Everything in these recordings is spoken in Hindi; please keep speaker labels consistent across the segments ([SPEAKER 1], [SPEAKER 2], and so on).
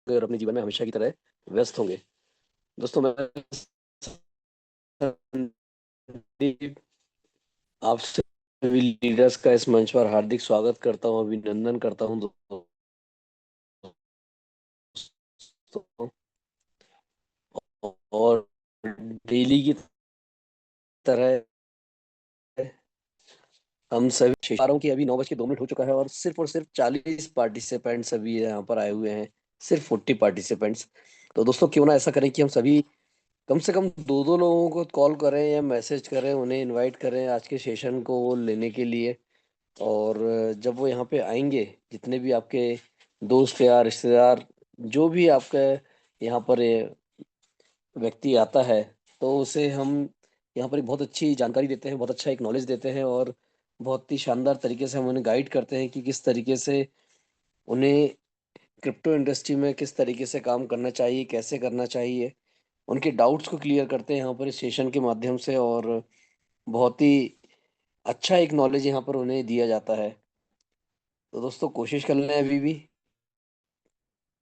[SPEAKER 1] और अपने जीवन में हमेशा की तरह व्यस्त होंगे। दोस्तों, मैं संदीप आप सभी लीडर्स का इस मंच पर हार्दिक स्वागत करता हूं, अभिनंदन करता हूं दोस्तों। और डेली की तरह हम सभी पा रहा हूं कि अभी 9:02 हो चुका है और सिर्फ 40 पार्टिसिपेंट्स अभी यहाँ पर आए हुए हैं। सिर्फ 40 पार्टिसिपेंट्स। तो दोस्तों, क्यों ना ऐसा करें कि हम सभी कम से कम दो दो लोगों को कॉल करें या मैसेज करें, उन्हें इनवाइट करें आज के सेशन को लेने के लिए। और जब वो यहाँ पे आएंगे, जितने भी आपके दोस्त या रिश्तेदार, जो भी आपका यहाँ पर ये व्यक्ति आता है, तो उसे हम यहाँ पर एक बहुत अच्छी जानकारी देते हैं, बहुत अच्छा एक नॉलेज देते हैं और बहुत ही शानदार तरीके से हम उन्हें गाइड करते हैं कि किस तरीके से उन्हें क्रिप्टो इंडस्ट्री में किस तरीके से काम करना चाहिए, कैसे करना चाहिए। उनके डाउट्स को क्लियर करते हैं यहाँ पर इस सेशन के माध्यम से और बहुत ही अच्छा एक नॉलेज यहाँ पर उन्हें दिया जाता है। तो दोस्तों, कोशिश कर लें। अभी भी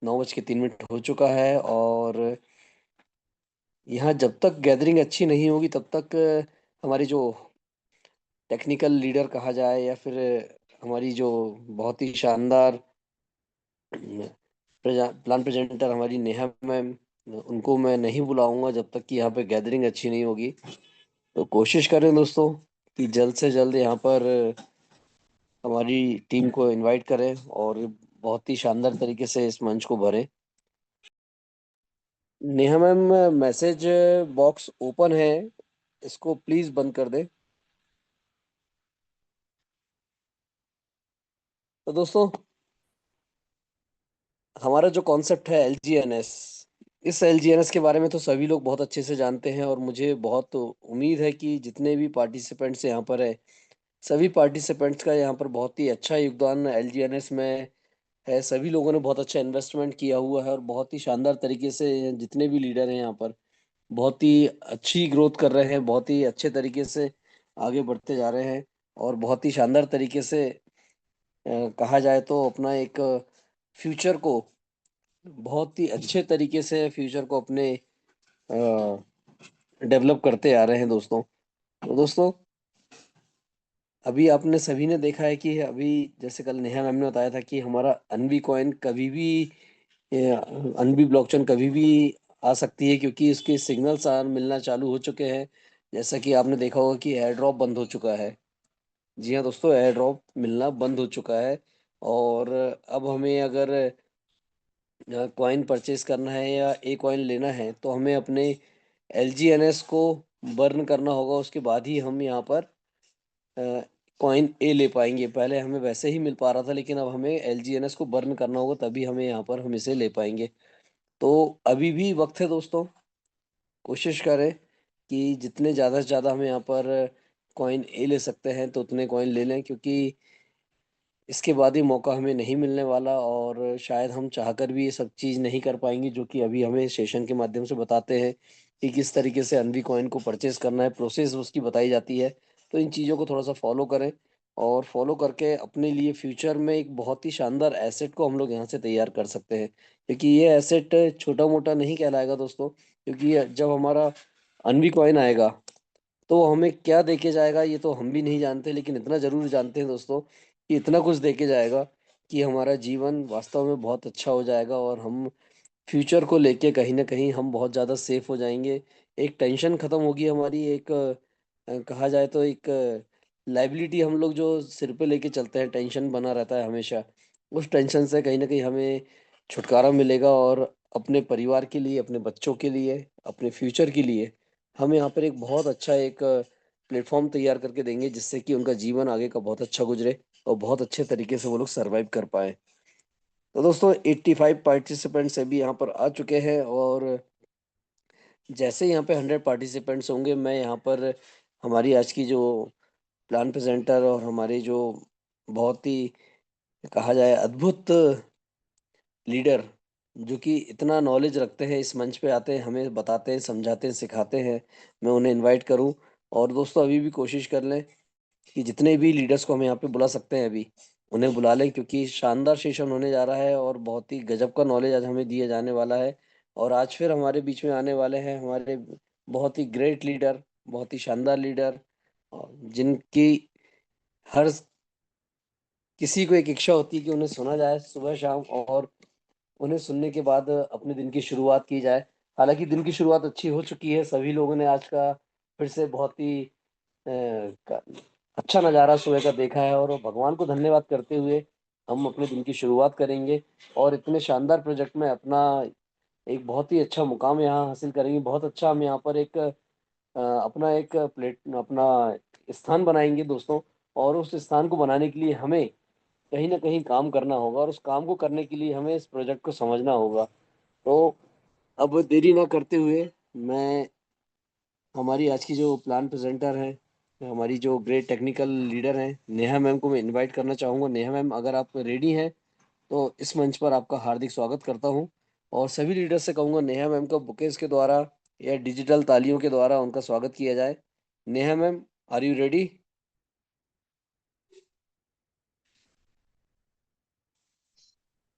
[SPEAKER 1] 9:03 हो चुका है और यहाँ जब तक गैदरिंग अच्छी नहीं होगी तब तक हमारी जो टेक्निकल लीडर कहा जाए या फिर हमारी जो बहुत ही शानदार प्लान प्रेजेंटर हमारी नेहा मैम, उनको मैं नहीं बुलाऊंगा जब तक कि यहाँ पे गैदरिंग अच्छी नहीं होगी। तो कोशिश करें दोस्तों कि जल्द से जल्द यहाँ पर हमारी टीम को इनवाइट करें और बहुत ही शानदार तरीके से इस मंच को भरें। Neha ma'am, message box open है, इसको प्लीज बंद कर दें। तो दोस्तों, हमारा जो कॉन्सेप्ट है एलजीएनएस, इस एलजीएनएस के बारे में तो सभी लोग बहुत अच्छे से जानते हैं और मुझे बहुत उम्मीद है कि जितने भी पार्टिसिपेंट्स यहाँ पर है, सभी पार्टिसिपेंट्स का यहाँ पर बहुत ही अच्छा योगदान एलजीएनएस में है। सभी लोगों ने बहुत अच्छा इन्वेस्टमेंट किया हुआ है और बहुत ही शानदार तरीके से जितने भी लीडर हैं यहाँ पर बहुत ही अच्छी ग्रोथ कर रहे हैं, बहुत ही अच्छे तरीके से आगे बढ़ते जा रहे हैं और बहुत ही शानदार तरीके से कहा जाए तो अपना एक फ्यूचर को बहुत ही अच्छे तरीके से फ्यूचर को अपने डेवलप करते आ रहे हैं दोस्तों। तो दोस्तों, अभी आपने सभी ने देखा है कि अभी जैसे कल नेहा मैम ने बताया था कि हमारा अनवी कॉइन कभी भी, अनवी ब्लॉकचेन कभी भी आ सकती है क्योंकि इसके सिग्नल्स मिलना चालू हो चुके हैं। जैसा कि आपने देखा होगा कि एयर ड्रॉप बंद हो चुका है। जी हाँ दोस्तों, एयर ड्रॉप मिलना बंद हो चुका है। और अब हमें अगर कॉइन परचेज करना है या ए कॉइन लेना है तो हमें अपने एलजीएनएस को बर्न करना होगा, उसके बाद ही हम यहाँ पर कॉइन ए ले पाएंगे। पहले हमें वैसे ही मिल पा रहा था लेकिन अब हमें एलजीएनएस को बर्न करना होगा तभी हमें यहाँ पर हम इसे ले पाएंगे। तो अभी भी वक्त है दोस्तों, कोशिश करें कि जितने ज़्यादा से ज़्यादा हम यहाँ पर कॉइन ए ले सकते हैं तो उतने कॉइन ले लें, क्योंकि इसके बाद ही मौका हमें नहीं मिलने वाला और शायद हम चाहकर भी ये सब चीज़ नहीं कर पाएंगे जो कि अभी हमें सेशन के माध्यम से बताते हैं कि किस तरीके से अनवी कॉइन को परचेज करना है, प्रोसेस उसकी बताई जाती है। तो इन चीज़ों को थोड़ा सा फॉलो करें और फॉलो करके अपने लिए फ्यूचर में एक बहुत ही शानदार एसेट को हम लोग यहाँ से तैयार कर सकते हैं, क्योंकि ये एसेट छोटा मोटा नहीं कहलाएगा दोस्तों। क्योंकि जब हमारा अनवी कॉइन आएगा तो हमें क्या देके जाएगा ये तो हम भी नहीं जानते, लेकिन इतना जरूर जानते हैं दोस्तों कि इतना कुछ देके जाएगा कि हमारा जीवन वास्तव में बहुत अच्छा हो जाएगा और हम फ्यूचर को लेके कहीं ना कहीं हम बहुत ज़्यादा सेफ हो जाएंगे। एक टेंशन खत्म होगी हमारी, एक कहा जाए तो एक लाइबिलिटी हम लोग जो सिर पे लेके चलते हैं, टेंशन बना रहता है हमेशा, उस टेंशन से कहीं ना कहीं हमें छुटकारा मिलेगा और अपने परिवार के लिए, अपने बच्चों के लिए, अपने फ्यूचर के लिए हम यहाँ पर एक बहुत अच्छा एक प्लेटफॉर्म तैयार करके देंगे जिससे कि उनका जीवन आगे का बहुत अच्छा गुजरे और बहुत अच्छे तरीके से वो लोग सरवाइव कर पाए। तो दोस्तों, 85 पार्टिसिपेंट्स अभी यहाँ पर आ चुके हैं और जैसे यहाँ पे 100 पार्टिसिपेंट्स होंगे, मैं यहाँ पर हमारी आज की जो प्लान प्रेजेंटर और हमारे जो बहुत ही कहा जाए अद्भुत लीडर, जो कि इतना नॉलेज रखते हैं, इस मंच पे आते हैं, हमें बताते हैं, समझाते हैं, सिखाते हैं, मैं उन्हें इनवाइट करूं। और दोस्तों, अभी भी कोशिश कर लें कि जितने भी लीडर्स को हम यहाँ पे बुला सकते हैं अभी, उन्हें बुला लें, क्योंकि शानदार सेशन होने जा रहा है और बहुत ही गजब का नॉलेज आज हमें दिया जाने वाला है। और आज फिर हमारे बीच में आने वाले हैं हमारे बहुत ही ग्रेट लीडर, बहुत ही शानदार लीडर, जिनकी हर किसी को एक इच्छा होती है कि उन्हें सुना जाए सुबह शाम, और उन्हें सुनने के बाद अपने दिन की शुरुआत की जाए। हालाँकि दिन की शुरुआत अच्छी हो चुकी है, सभी लोगों ने आज का फिर से बहुत ही क अच्छा नज़ारा सुबह का देखा है, और भगवान को धन्यवाद करते हुए हम अपने दिन की शुरुआत करेंगे और इतने शानदार प्रोजेक्ट में अपना एक बहुत ही अच्छा मुकाम यहाँ हासिल करेंगे। बहुत अच्छा हम यहाँ पर एक अपना एक अपना स्थान बनाएँगे दोस्तों, और उस स्थान को बनाने के लिए हमें कहीं न कहीं काम करना होगा, और उस काम को करने के लिए हमें इस प्रोजेक्ट को समझना होगा। तो अब देरी ना करते हुए मैं हमारी आज की जो प्लान प्रेज़ेंटर हैं, हमारी जो ग्रेट टेक्निकल लीडर हैं, नेहा मैम को मैं इनवाइट करना चाहूँगा। नेहा मैम, अगर आप रेडी हैं, तो इस मंच पर आपका हार्दिक स्वागत करता हूँ, और सभी लीडर से कहूँगा नेहा मैम को बुकेज़ के द्वारा या डिजिटल तालियों के द्वारा उनका स्वागत किया जाए। Neha ma'am, are you ready?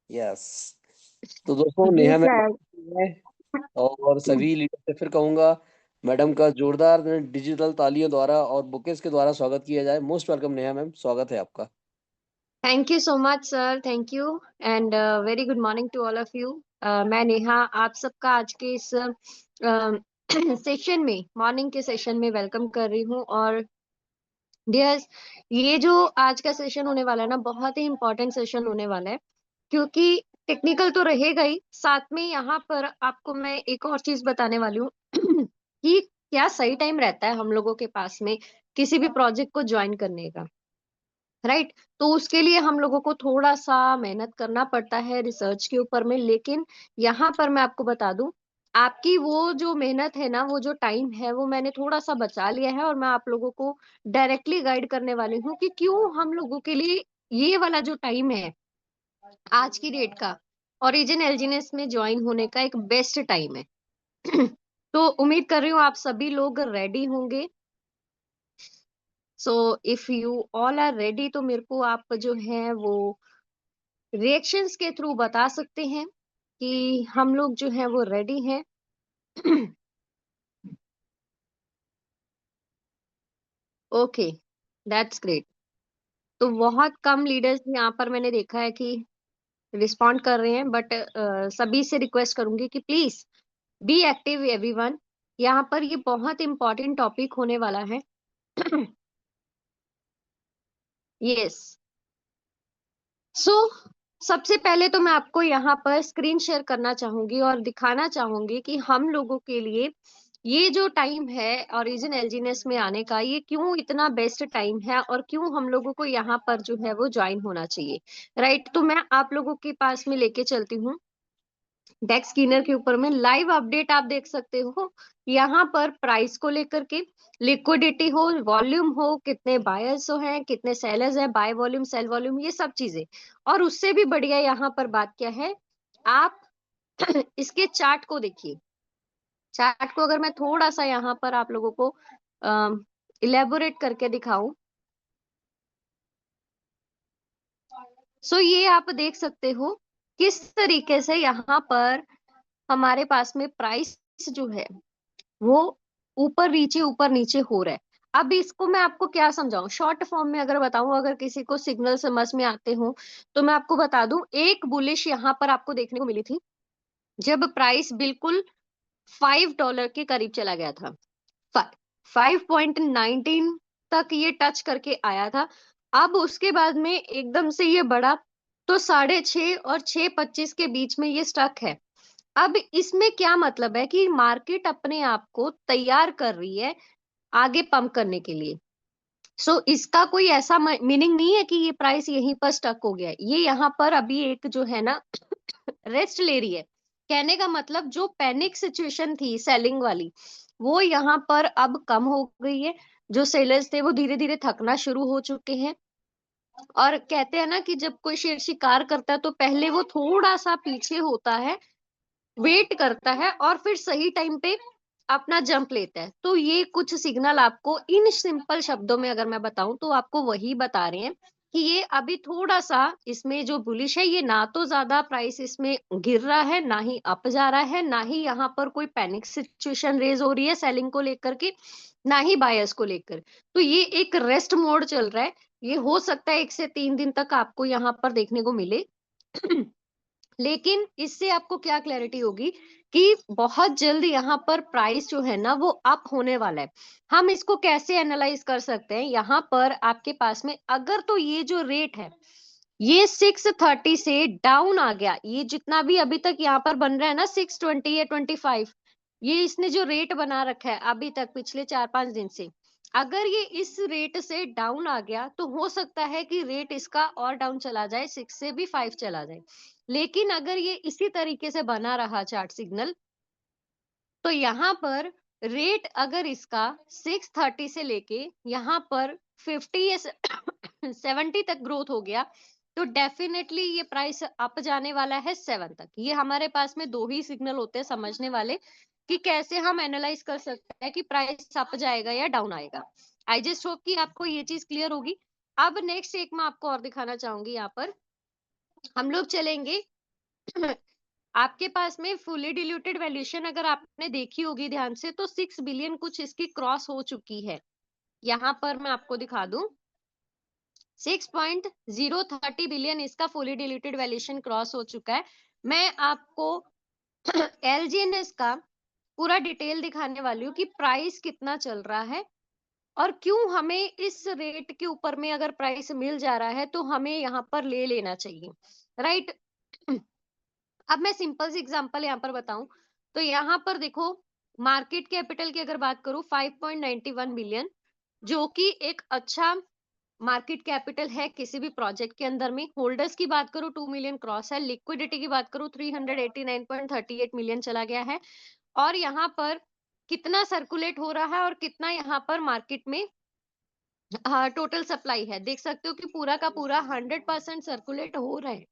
[SPEAKER 1] Yes. तो दोस्तों,
[SPEAKER 2] जी
[SPEAKER 1] नेहा
[SPEAKER 2] सर।
[SPEAKER 1] मैम है, और सभी लीडर से फिर कहूँगा मैडम का जोरदार डिजिटल तालियों द्वारा और बुकेज़ के द्वारा स्वागत किया जाए। मोस्ट वेलकम नेहा मैम, स्वागत है आपका।
[SPEAKER 2] Thank you so much sir, thank you and very good morning to all of you. मैं नेहा आप सबका आज के इस सेशन में, मॉर्निंग के सेशन में वेलकम कर रही हूँ। और डियर्स, ये जो आज का सेशन होने वाला है ना, बहुत ही इम्पोर्टेंट सेशन होने वाला है, क्योंकि टेक्निकल तो रहेगा ही, साथ में यहाँ पर आपको मैं एक और चीज बताने वाली हूँ कि क्या सही टाइम रहता है हम लोगों के पास में किसी भी प्रोजेक्ट को ज्वाइन करने का। राइट। तो उसके लिए हम लोगों को थोड़ा सा मेहनत करना पड़ता है रिसर्च के ऊपर में, लेकिन यहाँ पर मैं आपको बता दूं, आपकी वो जो मेहनत है ना, वो जो टाइम है, वो मैंने थोड़ा सा बचा लिया है, और मैं आप लोगों को डायरेक्टली गाइड करने वाली हूँ कि क्यों हम लोगों के लिए ये वाला जो टाइम है आज की डेट का, ओरिजिन एलजीनेस में ज्वाइन होने का एक बेस्ट टाइम है। तो उम्मीद कर रही हूँ आप सभी लोग रेडी होंगे। So if you all are ready, तो मेरे को आप जो है वो रिएक्शंस के थ्रू बता सकते हैं कि हम लोग जो है वो रेडी हैं। Okay, that's great. तो बहुत कम लीडर्स यहाँ पर मैंने देखा है कि रिस्पॉन्ड कर रहे हैं, बट सभी से रिक्वेस्ट करूंगी कि प्लीज बी एक्टिव एवरीवन। यहाँ पर ये बहुत इंपॉर्टेंट टॉपिक होने वाला है। यस। सो सबसे पहले तो मैं आपको यहाँ पर स्क्रीन शेयर करना चाहूंगी और दिखाना चाहूंगी कि हम लोगों के लिए ये जो टाइम है ओरिजिन एलजीनेस में आने का, ये क्यों इतना बेस्ट टाइम है और क्यों हम लोगों को यहाँ पर जो है वो ज्वाइन होना चाहिए। राइट। तो मैं आप लोगों के पास में लेके चलती हूँ डेक्स स्किनर के ऊपर में। लाइव अपडेट आप देख सकते हो यहाँ पर, प्राइस को लेकर के, लिक्विडिटी हो, वॉल्यूम हो, कितने बायर्स हो हैं, कितने सेलर्स हैं, बाय वॉल्यूम, सेल वॉल्यूम, ये सब चीजें। और उससे भी बढ़िया यहाँ पर बात क्या है, आप इसके चार्ट को देखिए। चार्ट को अगर मैं थोड़ा सा यहाँ पर आप लोगों को इलेबोरेट करके दिखाऊं, सो ये आप देख सकते हो किस तरीके से यहाँ पर हमारे पास में प्राइस जो है वो ऊपर नीचे हो रहा है। अब इसको मैं आपको क्या समझाऊं, शॉर्ट फॉर्म में अगर बताऊं, अगर किसी को सिग्नल समझ में आते हो तो मैं आपको बता दूं, एक बुलिश यहाँ पर आपको देखने को मिली थी जब प्राइस बिल्कुल $5 के करीब चला गया था। 5.19 तक ये टच करके आया था। अब उसके बाद में एकदम से ये बढ़ा, तो 6.5 और 6.25 के बीच में ये स्टक है। अब इसमें क्या मतलब है कि मार्केट अपने आप को तैयार कर रही है आगे पंप करने के लिए। सो इसका कोई ऐसा मीनिंग नहीं है कि ये प्राइस यहीं पर स्टक हो गया है। ये यहाँ पर अभी एक जो है ना रेस्ट ले रही है। कहने का मतलब जो पैनिक सिचुएशन थी सेलिंग वाली, वो यहाँ पर अब कम हो गई है। जो सेलर्स थे वो धीरे धीरे थकना शुरू हो चुके हैं। और कहते हैं ना कि जब कोई शेर शिकार करता है तो पहले वो थोड़ा सा पीछे होता है, वेट करता है, और फिर सही टाइम पे अपना जंप लेता है। तो ये कुछ सिग्नल आपको इन सिंपल शब्दों में अगर मैं बताऊं तो आपको वही बता रहे हैं कि ये अभी थोड़ा-सा इसमें जो बुलिश है, ये ना तो ज़्यादा प्राइस इसमें गिर रहा है, ना ही अप जा रहा है, ना ही यहाँ पर कोई पैनिक सिचुएशन रेज़ हो रही है सेलिंग को लेकर के, ना ही बायर्स को लेकर। तो ये एक रेस्ट मोड चल रहा है। ये हो सकता है 1 से 3 दिन तक आपको यहाँ पर देखने को मिले। लेकिन इससे आपको क्या क्लैरिटी होगी कि बहुत जल्द यहाँ पर प्राइस जो है ना वो अप होने वाला है। हम इसको कैसे एनालाइज कर सकते हैं? यहाँ पर आपके पास में अगर तो ये जो रेट है ये 630 से डाउन आ गया, ये जितना भी अभी तक यहाँ पर बन रहा है ना 620 या 25, ये इसने जो रेट बना रखा है अभी तक पिछले 4-5 दिन से, अगर ये इस रेट से डाउन आ गया तो हो सकता है कि रेट इसका और डाउन चला जाए, 6 से भी 5 चला जाए। लेकिन अगर ये इसी तरीके से बना रहा चार्ट सिग्नल, तो यहाँ पर रेट अगर इसका 630 से लेके यहाँ पर 50 या 70 तक ग्रोथ हो गया, तो डेफिनेटली ये प्राइस अप जाने वाला है 7 तक। ये हमारे पास में 2 ही सिग्नल होते हैं समझने वाले कि कैसे हम एनालाइज कर सकते हैं कि प्राइस अप जाएगा या डाउन आएगा। आई जस्ट होप कि आपको ये चीज क्लियर होगी। अब नेक्स्ट एक मैं आपको और दिखाना चाहूंगी। यहाँ पर हम लोग चलेंगे आपके पास में फुली डिल्यूटेड वैल्यूएशन अगर आपने देखी होगी ध्यान से, तो 6 बिलियन कुछ इसकी क्रॉस हो चुकी है। यहाँ पर मैं आपको दिखा दूं, 6.030 बिलियन इसका फुली डिल्यूटेड वैल्यूएशन क्रॉस हो चुका है। मैं आपको एलजीएनएस का पूरा डिटेल दिखाने वाली हूँ कि प्राइस कितना चल रहा है और क्यों हमें इस रेट के ऊपर में अगर प्राइस मिल जा रहा है तो हमें यहाँ पर ले लेना चाहिए, राइट। अब मैं सिंपल सी एग्जांपल यहाँ पर बताऊं, तो यहाँ पर देखो मार्केट कैपिटल की अगर बात करूं 5.91 बिलियन, जो कि एक अच्छा मार्केट कैपिटल है किसी भी प्रोजेक्ट के अंदर में। होल्डर्स की बात करूं 2 मिलियन क्रॉस है। लिक्विडिटी की बात करूं 389.38 मिलियन चला गया है। और यहाँ पर कितना सर्कुलेट हो रहा है और कितना यहाँ पर मार्केट में टोटल सप्लाई है, देख सकते हो कि पूरा का पूरा 100% सर्कुलेट हो रहा है।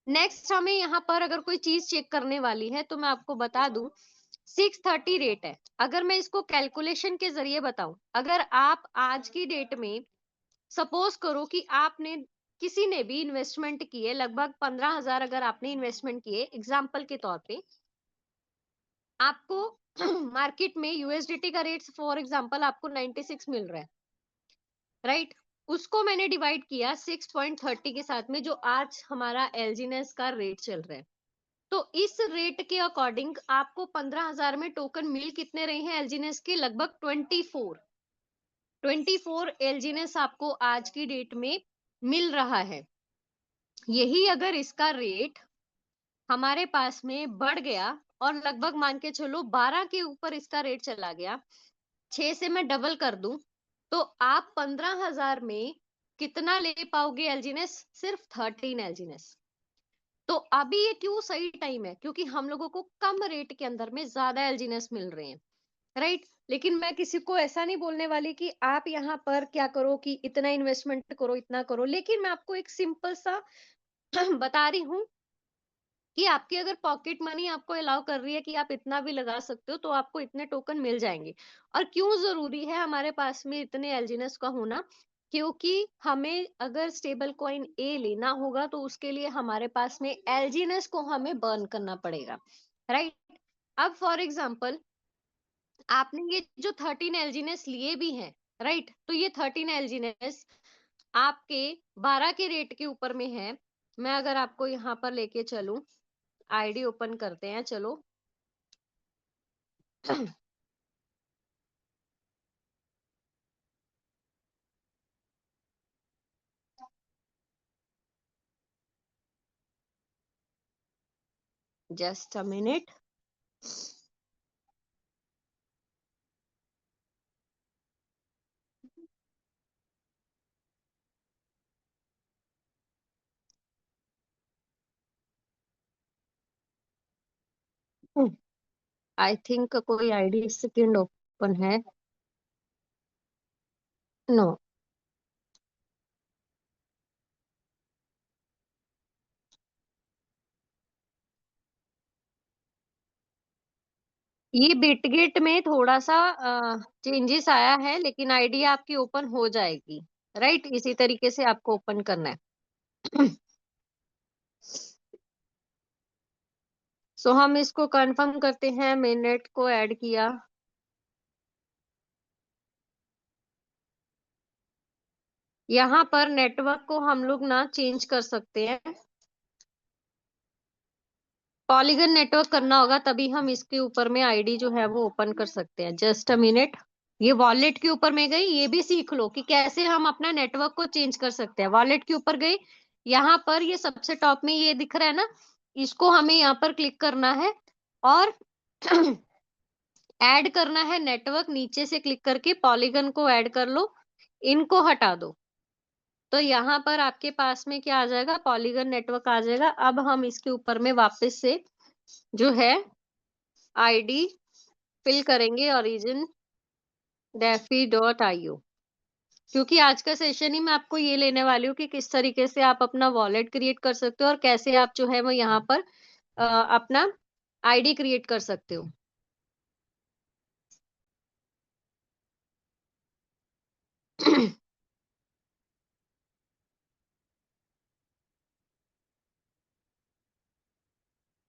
[SPEAKER 2] नेक्स्ट हमें यहाँ पर अगर कोई चीज चेक करने वाली है तो मैं आपको बता दूं, 630 रेट है। अगर मैं इसको कैलकुलेशन के जरिए बताऊं, अगर आप आज की डेट में सपोज करो कि आपने किसी ने भी इन्वेस्टमेंट किए, लगभग 15,000 अगर आपने इन्वेस्टमेंट किए एग्जाम्पल के तौर पे, आपको मार्केट में यूएसडीटी का रेट फॉर एग्जाम्पल आपको 96 मिल रहा है, राइट। उसको मैंने डिवाइड किया 6.30 के साथ में, जो आज हमारा एलजीनेस का रेट चल रहा है। तो इस रेट के अकॉर्डिंग आपको 15,000 में टोकन मिल कितने रहे हैं एलजीनेस के? लगभग 24 एलजीनेस आपको आज की डेट में मिल रहा है। यही अगर इसका रेट हमारे पास में बढ़ गया और लगभग मान के चलो 12 के ऊपर इसका रेट चला गया, 6 से मैं डबल कर दूं, तो आप 15,000 में कितना ले पाओगे एलजीनेस? सिर्फ 13 एलजीनेस। तो अभी ये क्यों सही टाइम है? क्योंकि हम लोगों को कम रेट के अंदर में ज्यादा एलजीनेस मिल रहे हैं, राइट। लेकिन मैं किसी को ऐसा नहीं बोलने वाली कि आप यहाँ पर क्या करो कि इतना इन्वेस्टमेंट करो, इतना करो, लेकिन मैं आपको एक सिंपल सा बता रही हूँ कि आपकी अगर पॉकेट मनी आपको अलाउ कर रही है कि आप इतना भी लगा सकते हो, तो आपको इतने टोकन मिल जाएंगे। और क्यों जरूरी है हमारे पास में इतने एलजीनेस का होना? क्योंकि हमें अगर स्टेबल कॉइन ए लेना होगा तो उसके लिए हमारे पास में एलजीनेस को हमें बर्न करना पड़ेगा, राइट। अब फॉर एग्जाम्पल आपने ये जो 13 एलजीनेस लिए भी हैं, राइट, तो ये 13 एलजीनेस आपके 12 के रेट के ऊपर में है। मैं अगर आपको यहाँ पर लेके चलूं, आईडी ओपन करते हैं, चलो। Just a minute. I think कोई आईडी सेकंड ओपन है। नो, ये बिटगेट में थोड़ा सा चेंजेस आया है, लेकिन आईडी आपकी ओपन हो जाएगी। राइट, इसी तरीके से आपको ओपन करना है। सो हम इसको कंफर्म करते हैं, मिनट को ऐड किया, यहाँ पर नेटवर्क को हम लोग ना चेंज कर सकते हैं, पॉलीगन नेटवर्क करना होगा तभी हम इसके ऊपर में आईडी जो है वो ओपन कर सकते हैं। जस्ट अ मिनट, ये वॉलेट के ऊपर में गई, ये भी सीख लो कि कैसे हम अपना नेटवर्क को चेंज कर सकते हैं। वॉलेट के ऊपर गई, यहाँ पर ये सबसे टॉप में ये दिख रहा है ना, इसको हमें यहाँ पर क्लिक करना है और ऐड करना है नेटवर्क, नीचे से क्लिक करके पॉलीगन को ऐड कर लो, इनको हटा दो, तो यहाँ पर आपके पास में क्या आ जाएगा, पॉलीगन नेटवर्क आ जाएगा। अब हम इसके ऊपर में वापस से जो है आईडी फिल करेंगे, origin defi.io, क्योंकि आज का सेशन ही मैं आपको ये लेने वाली हूँ कि किस तरीके से आप अपना वॉलेट क्रिएट कर सकते हो और कैसे आप जो है वो यहाँ पर अपना आईडी क्रिएट कर सकते हो।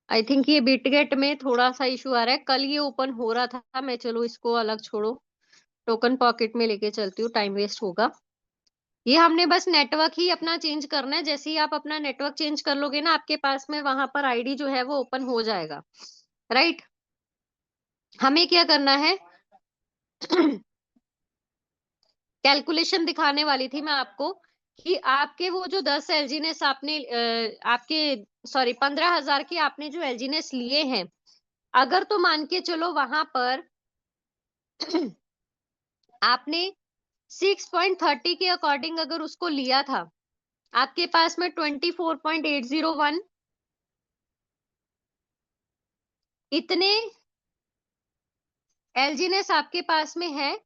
[SPEAKER 2] आई थिंक ये बिटगेट में थोड़ा सा इशू आ रहा है, कल ये ओपन हो रहा था, मैं चलो इसको अलग छोड़ो, टोकन पॉकेट में लेके चलती हूँ, टाइम वेस्ट होगा। ये हमने बस नेटवर्क ही अपना चेंज करना है, जैसे ही आप अपना नेटवर्क चेंज कर लोगे ना, आपके पास में वहां पर आईडी जो है वो ओपन हो जाएगा। राइट, हमें क्या करना है, कैलकुलेशन दिखाने वाली थी मैं आपको कि आपके वो जो 10 एलजीनेस आपने आपके सॉरी 15,000 के आपने जो एलजीनेस लिए हैं, अगर तो मान के चलो वहां पर आपने 6.30 के अकॉर्डिंग अगर उसको लिया था, आपके पास में 24.801 इतने एलजीनेस आपके पास में है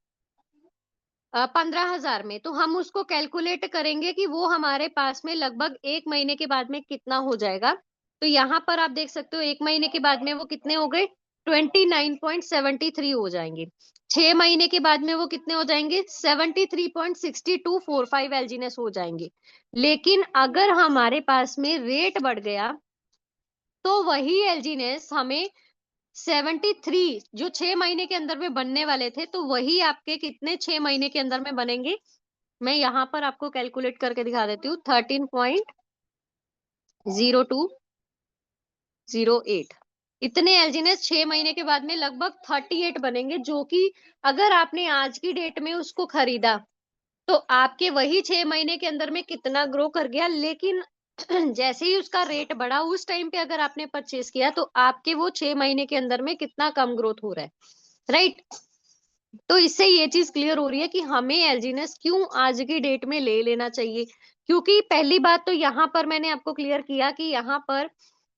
[SPEAKER 2] 15,000 में, तो हम उसको कैलकुलेट करेंगे कि वो हमारे पास में लगभग 1 महीने के बाद में कितना हो जाएगा। तो यहाँ पर आप देख सकते हो 1 महीने के बाद में वो कितने हो गए, 29.73 हो जाएंगे। 6 महीने के बाद में वो कितने हो जाएंगे, 73.6245 एलजीनेस हो जाएंगे। लेकिन अगर हमारे पास में रेट बढ़ गया तो वही एलजीनेस हमें 73 जो 6 महीने के अंदर में बनने वाले थे, तो वही आपके कितने 6 महीने के अंदर में बनेंगे, मैं यहाँ पर आपको कैलकुलेट करके दिखा देती हूँ, 13.0208 इतने एलजीनेस 6 महीने के बाद में लगभग 38 बनेंगे, जो कि अगर आपने आज की डेट में उसको खरीदा तो आपके वही 6 महीने के अंदर में कितना ग्रो कर गया। लेकिन जैसे ही उसका रेट बढ़ा, उस टाइम पे अगर आपने परचेस किया तो आपके वो 6 महीने के अंदर में कितना कम ग्रोथ हो रहा है। राइट, तो इससे ये चीज क्लियर हो रही है कि हमें एलजीनेस क्यों आज की डेट में ले लेना चाहिए। क्योंकि पहली बात तो यहाँ पर मैंने आपको क्लियर किया कि यहाँ पर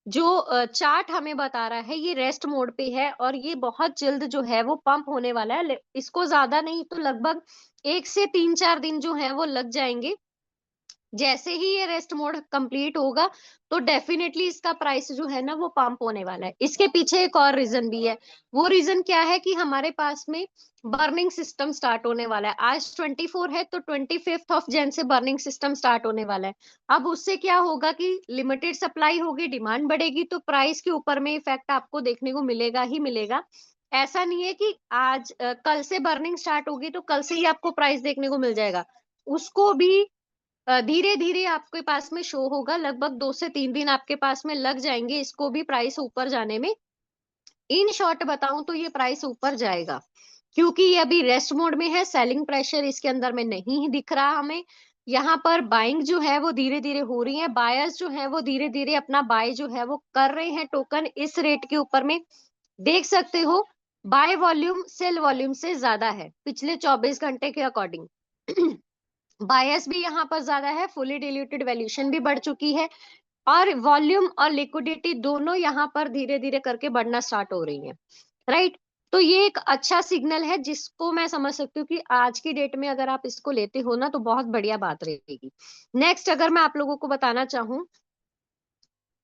[SPEAKER 2] जो चार्ट हमें बता रहा है ये रेस्ट मोड पे है और ये बहुत जल्द जो है वो पंप होने वाला है, इसको ज्यादा नहीं तो लगभग 1 से 3-4 दिन जो है वो लग जाएंगे। जैसे ही ये रेस्ट मोड कंप्लीट होगा तो डेफिनेटली इसका प्राइस जो है ना वो पंप होने वाला है। इसके पीछे एक और रीजन भी है, वो रीजन क्या है कि हमारे पास में बर्निंग सिस्टम स्टार्ट होने वाला है। आज 24 है तो 25 ऑफ जैन से बर्निंग सिस्टम स्टार्ट होने वाला है। अब उससे क्या होगा कि लिमिटेड सप्लाई होगी, डिमांड बढ़ेगी, तो प्राइस के ऊपर में इफेक्ट आपको देखने को मिलेगा ही मिलेगा। ऐसा नहीं है कि आज कल से बर्निंग स्टार्ट होगी तो कल से ही आपको प्राइस देखने को मिल जाएगा, उसको भी धीरे धीरे आपके पास में शो होगा, लगभग 2 से 3 दिन आपके पास में लग जाएंगे इसको भी प्राइस ऊपर जाने में। इन शॉर्ट बताऊं तो ये प्राइस ऊपर जाएगा क्योंकि ये अभी रेस्ट मोड में है, सेलिंग प्रेशर इसके अंदर में नहीं दिख रहा हमें। यहाँ पर बाइंग जो है वो धीरे धीरे हो रही है, बायर्स जो है वो धीरे धीरे अपना बाय जो है वो कर रहे हैं टोकन इस रेट के ऊपर में। देख सकते हो बाय वॉल्यूम सेल वॉल्यूम से ज्यादा है पिछले 24 घंटे के अकॉर्डिंग। बायस भी यहाँ पर ज्यादा है, फुली डिल्यूटेड वैल्यूएशन भी बढ़ चुकी है और वॉल्यूम और लिक्विडिटी दोनों यहाँ पर धीरे धीरे करके बढ़ना स्टार्ट हो रही है। राइट, तो ये एक अच्छा सिग्नल है जिसको मैं समझ सकती हूँ कि आज की डेट में अगर आप इसको लेते हो ना तो बहुत बढ़िया बात रहेगी। नेक्स्ट अगर मैं आप लोगों को बताना चाहूँ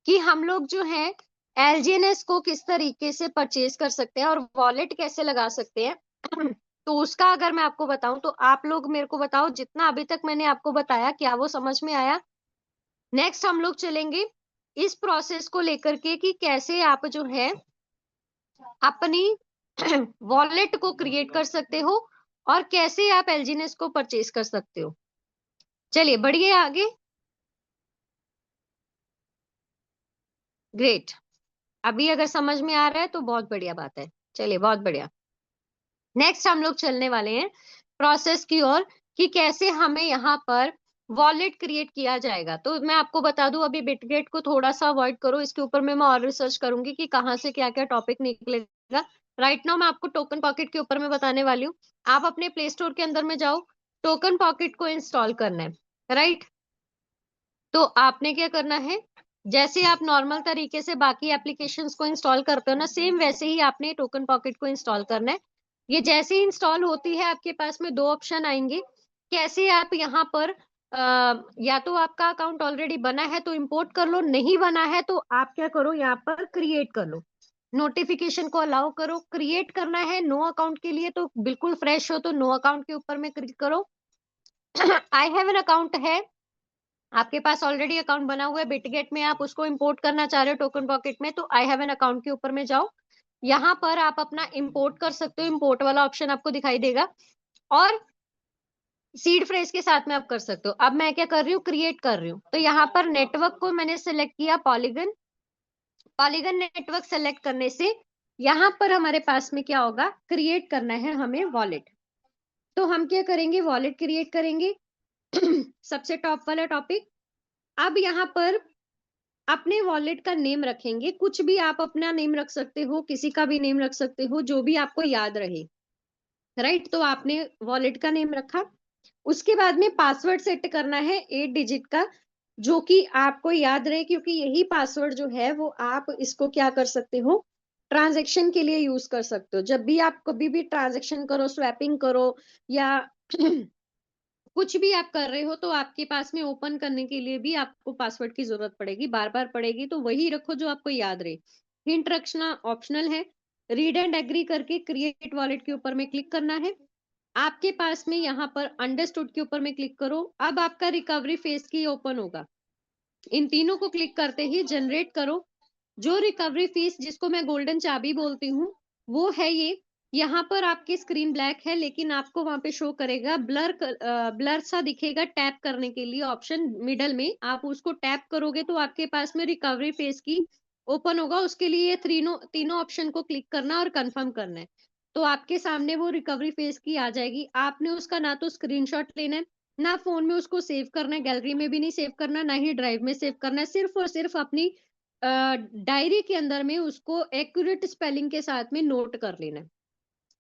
[SPEAKER 2] कि हम लोग जो है एलजीएनएस को किस तरीके से परचेज कर सकते हैं और वॉलेट कैसे लगा सकते हैं तो उसका अगर मैं आपको बताऊं तो आप लोग मेरे को बताओ, जितना अभी तक मैंने आपको बताया क्या वो समझ में आया? नेक्स्ट हम लोग चलेंगे इस प्रोसेस को लेकर के कि कैसे आप जो है अपनी वॉलेट को क्रिएट कर सकते हो और कैसे आप एलजीनेस को परचेज कर सकते हो। चलिए बढ़िए आगे। ग्रेट। अभी अगर समझ में आ रहा है तो बहुत बढ़िया बात है। चलिए बहुत बढ़िया। नेक्स्ट हम लोग चलने वाले हैं प्रोसेस की ओर कि कैसे हमें यहाँ पर वॉलेट क्रिएट किया जाएगा। तो मैं आपको बता दूं, अभी बिटगेट को थोड़ा सा अवॉइड करो, इसके ऊपर मैं और रिसर्च करूंगी कि कहाँ से क्या क्या टॉपिक निकलेगा। राइट नाउ मैं आपको टोकन पॉकेट के ऊपर में बताने वाली हूँ। आप अपने प्ले स्टोर के अंदर में जाओ, टोकन पॉकेट को इंस्टॉल करना है। राइट, तो आपने क्या करना है, जैसे आप नॉर्मल तरीके से बाकी एप्लीकेशंस को इंस्टॉल करते हो ना, सेम वैसे ही आपने टोकन पॉकेट को इंस्टॉल करना है। ये जैसे ही इंस्टॉल होती है आपके पास में दो ऑप्शन आएंगे। कैसे आप यहाँ पर या तो आपका अकाउंट ऑलरेडी बना है तो इंपोर्ट कर लो, नहीं बना है तो आप क्या करो, यहाँ पर क्रिएट कर लो। नोटिफिकेशन को अलाउ करो। क्रिएट करना है नो अकाउंट के लिए तो बिल्कुल फ्रेश हो तो नो अकाउंट के ऊपर में क्लिक करो। आई हैव एन अकाउंट है, आपके पास ऑलरेडी अकाउंट बना हुआ है बिटगेट में, आप उसको इंपोर्ट करना चाह रहे हो टोकन पॉकेट में, तो आई हैव एन अकाउंट के ऊपर में जाओ। यहाँ पर आप अपना इंपोर्ट कर सकते हो, इंपोर्ट वाला ऑप्शन आपको दिखाई देगा और सीड फ्रेज के साथ में आप कर सकते हो। अब मैं क्या कर रही हूँ, क्रिएट कर रही हूँ। तो यहाँ पर नेटवर्क को मैंने सिलेक्ट किया पॉलीगन। पॉलीगन नेटवर्क सेलेक्ट करने से यहाँ पर हमारे पास में क्या होगा, क्रिएट करना है हमें वॉलेट। तो हम क्या करेंगे, वॉलेट क्रिएट करेंगे। सबसे टॉप वाला टॉपिक। अब यहाँ पर अपने वॉलेट का नेम रखेंगे, कुछ भी आप अपना नेम रख सकते हो, किसी का भी नेम रख सकते हो, जो भी आपको याद रहे। राइट, तो आपने वॉलेट का नेम रखा। उसके बाद में पासवर्ड सेट करना है 8 डिजिट का, जो कि आपको याद रहे, क्योंकि यही पासवर्ड जो है वो आप इसको क्या कर सकते हो, ट्रांजैक्शन के लिए यूज कर सकते हो। जब भी आप कभी भी ट्रांजैक्शन करो, स्वैपिंग करो या कुछ भी आप कर रहे हो, तो आपके पास में ओपन करने के लिए भी आपको पासवर्ड की जरूरत पड़ेगी, बार बार पड़ेगी, तो वही रखो जो आपको याद रहे। हिंट रखना ऑप्शनल है। रीड एंड एग्री करके क्रिएट वॉलेट के ऊपर में क्लिक करना है। आपके पास में यहाँ पर अंडरस्टूड के ऊपर में क्लिक करो। अब आपका रिकवरी फेस की ओपन होगा। इन तीनों को क्लिक करते ही जनरेट करो। जो रिकवरी फीस जिसको मैं गोल्डन चाबी बोलती हूँ वो है ये। यहाँ पर आपकी स्क्रीन ब्लैक है लेकिन आपको वहां पे शो करेगा ब्लर, ब्लर सा दिखेगा टैप करने के लिए ऑप्शन मिडल में, आप उसको टैप करोगे तो आपके पास में रिकवरी फेस की ओपन होगा। उसके लिए ये तीनों तीनों ऑप्शन को क्लिक करना और कंफर्म करना है, तो आपके सामने वो रिकवरी फेस की आ जाएगी। आपने उसका ना तो स्क्रीनशॉट लेना है, ना फोन में उसको सेव करना है, गैलरी में भी नहीं सेव करना, ना ही ड्राइव में सेव करना है, सिर्फ और सिर्फ अपनी डायरी के अंदर में उसको एक्यूरेट स्पेलिंग के साथ में नोट कर लेना है।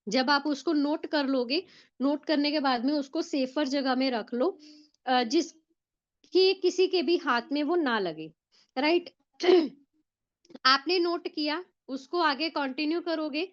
[SPEAKER 2] जब आप उसको नोट कर लोगे, नोट करने के बाद में उसको सेफर जगह में रख लो, जिसकी किसी के भी हाथ में वो ना लगे। राइट, आपने नोट किया, उसको आगे कंटिन्यू करोगे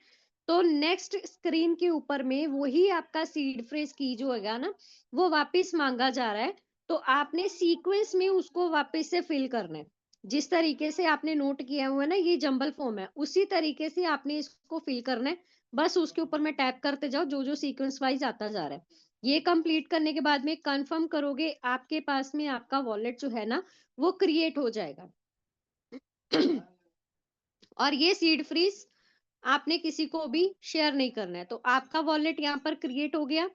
[SPEAKER 2] तो नेक्स्ट स्क्रीन के ऊपर में वही आपका सीड फ्रेज की जो होगा ना, वो वापस मांगा जा रहा है। तो आपने सीक्वेंस में उसको वापस से फिल करना है। जिस तरीके से आपने नोट किया हुआ है ना, ये जंबल फॉर्म है, उसी तरीके से आपने इसको फिल करना है। बस उसके ऊपर में टैप करते जाओ, जो जो सीक्वेंस वाइज आता जा रहा है। ये कंप्लीट करने के बाद में कंफर्म करोगे, आपके पास में आपका वॉलेट जो है ना वो क्रिएट हो जाएगा। और ये सीड फ्रीज आपने किसी को भी शेयर नहीं करना है। तो आपका वॉलेट यहाँ पर क्रिएट हो गया।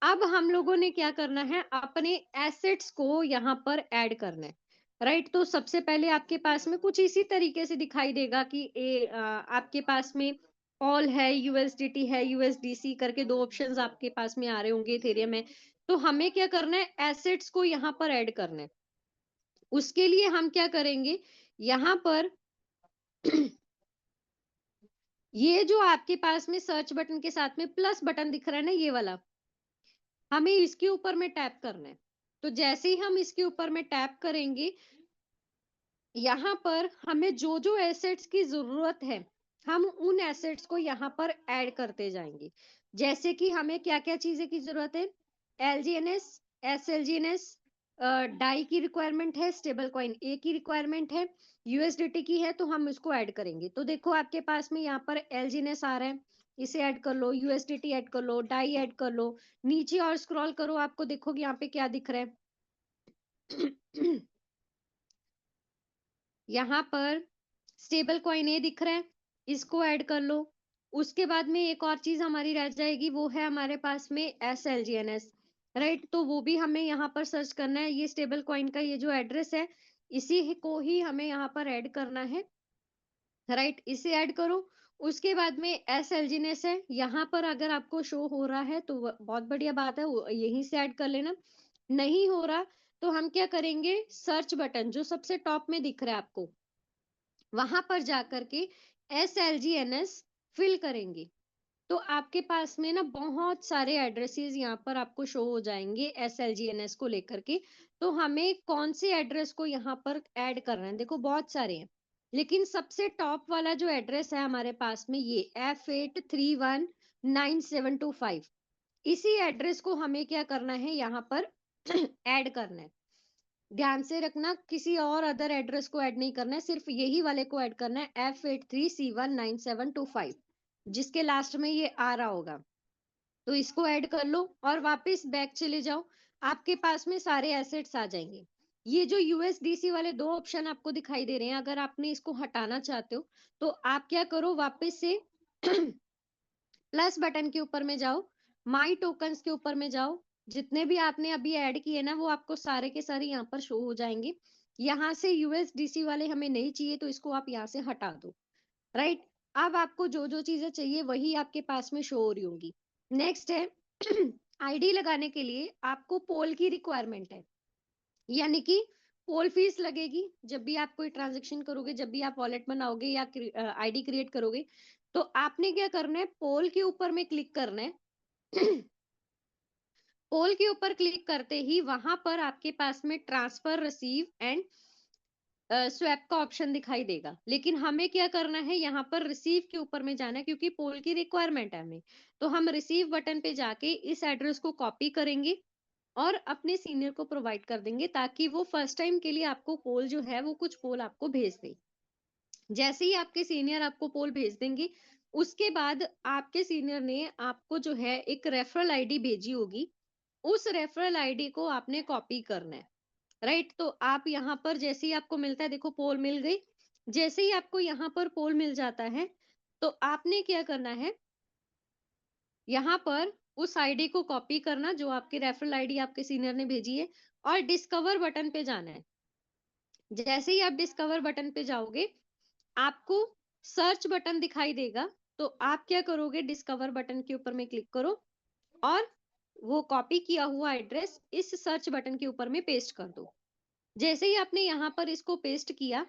[SPEAKER 2] अब हम लोगों ने क्या करना है, अपने एसेट्स को यहाँ पर ऐड करना है। राइट, तो सबसे पहले आपके पास में कुछ इसी तरीके से दिखाई देगा कि आपके पास में ऑल है, यूएसडीटी है, यूएसडीसी करके दो ऑप्शंस आपके पास में आ रहे होंगे इथेरियम में। तो हमें क्या करना है, एसेट्स को यहाँ पर ऐड करना है। उसके लिए हम क्या करेंगे, यहाँ पर ये जो आपके पास में सर्च बटन के साथ में प्लस बटन दिख रहा है ना, ये वाला, हमें इसके ऊपर में टैप करना है। तो जैसे ही हम इसके ऊपर में टैप करेंगे, यहाँ पर हमें जो जो एसेट्स की जरूरत है, हम उन एसेट्स को यहाँ पर ऐड करते जाएंगे। जैसे कि हमें क्या क्या चीजें की जरूरत है, एलजीएनएस, एसएलजीएनएस, डाई की रिक्वायरमेंट है, स्टेबल कॉइन ए की रिक्वायरमेंट है, यूएसडीटी की है, तो हम इसको ऐड करेंगे। तो देखो आपके पास में यहाँ पर एलजीएनएस आ रहा है, इसे ऐड कर लो, यूएसडीटी ऐड कर लो, डाई ऐड कर लो। नीचे और स्क्रॉल करो, आपको देखोगे यहाँ पे क्या दिख रहा है। यहाँ पर स्टेबल कॉइन ए दिख रहा है, इसको ऐड कर लो। उसके बाद में एक और चीज हमारी रह जाएगी, वो है हमारे पास में SLGNS, राइट। तो वो भी हमें यहाँ पर सर्च करना है। ये स्टेबल कॉइन का ये जो एड्रेस है, इसी को ही हमें यहाँ पर ऐड करना है, राइट। इसे ऐड करो। उसके बाद में SLGNS है, यहाँ पर अगर आपको शो हो रहा है तो बहुत बढ़िया बात है, यहीं से ऐड कर लेना। नहीं हो रहा तो हम क्या करेंगे, सर्च बटन जो सबसे टॉप में दिख रहा है आपको, वहां पर जाकर के SLGNS फिल करेंगे। तो आपके पास में ना बहुत सारे एड्रेसेस यहाँ पर आपको शो हो जाएंगे SLGNS को लेकर के। तो हमें कौन से एड्रेस को यहाँ पर ऐड करना है, देखो बहुत सारे हैं, लेकिन सबसे टॉप वाला जो एड्रेस है हमारे पास में, ये F831975, इसी एड्रेस को हमें क्या करना है, यहाँ पर ऐड करना है। ध्यान से रखना, किसी और अदर एड्रेस को ऐड नहीं करना है, सिर्फ यही वाले को ऐड करना है, F83C19725, जिसके लास्ट में ये आ रहा होगा। तो इसको ऐड कर लो और वापस बैक चले जाओ, आपके पास में सारे एसेट्स आ जाएंगे। ये जो यूएसडीसी वाले दो ऑप्शन आपको दिखाई दे रहे हैं, अगर आपने इसको हटाना चाहते हो तो आप क्या करो, वापस से प्लस बटन के ऊपर में जाओ, माई टोकन्स के ऊपर में जाओ, जितने भी आपने अभी ऐड किए ना वो आपको सारे के सारे यहाँ पर शो हो जाएंगे। यहाँ से यूएसडीसी वाले हमें नहीं चाहिए तो इसको आप यहाँ से हटा दो, राइट। अब आपको जो जो चीजें चाहिए वही आपके पास में शो हो रही होंगी। नेक्स्ट है आईडी लगाने के लिए आपको पोल की रिक्वायरमेंट है, यानी कि पोल फीस लगेगी जब भी आप कोई ट्रांजेक्शन करोगे, जब भी आप वॉलेट बनाओगे या आईडी क्रिएट करोगे। तो आपने क्या करना है, पोल के ऊपर में क्लिक करना है। पोल के ऊपर क्लिक करते ही वहां पर आपके पास में ट्रांसफर, रिसीव एंड स्वैप का ऑप्शन दिखाई देगा, लेकिन हमें क्या करना है, यहाँ पर रिसीव के ऊपर में जाना है, क्योंकि पोल की रिक्वायरमेंट है हमें। तो हम रिसीव बटन पे जाके इस एड्रेस को कॉपी करेंगे और अपने सीनियर को प्रोवाइड कर देंगे, ताकि वो फर्स्ट टाइम के लिए आपको पोल जो है वो कुछ पोल आपको भेज दे। जैसे ही आपके सीनियर आपको पोल भेज देंगे, उसके बाद आपके सीनियर ने आपको जो है एक रेफरल आईडी भेजी होगी, उस रेफरल आईडी को आपने कॉपी करना है, राइट। तो आप यहाँ पर जैसे ही आपको मिलता है, देखो पोल मिल गई, जैसे ही आपको यहाँ पर पोल मिल जाता है तो आपने क्या करना है, यहाँ पर उस आईडी को कॉपी करना जो आपकी रेफरल आईडी आपके सीनियर ने भेजी है, और डिस्कवर बटन पे जाना है। जैसे ही आप डिस्कवर बटन पे जाओगे, आपको सर्च बटन दिखाई देगा। तो आप क्या करोगे, डिस्कवर बटन के ऊपर में क्लिक करो और वो कॉपी किया हुआ एड्रेस इस सर्च बटन के ऊपर में पेस्ट कर दो। जैसे ही आपने यहाँ पर इसको पेस्ट किया,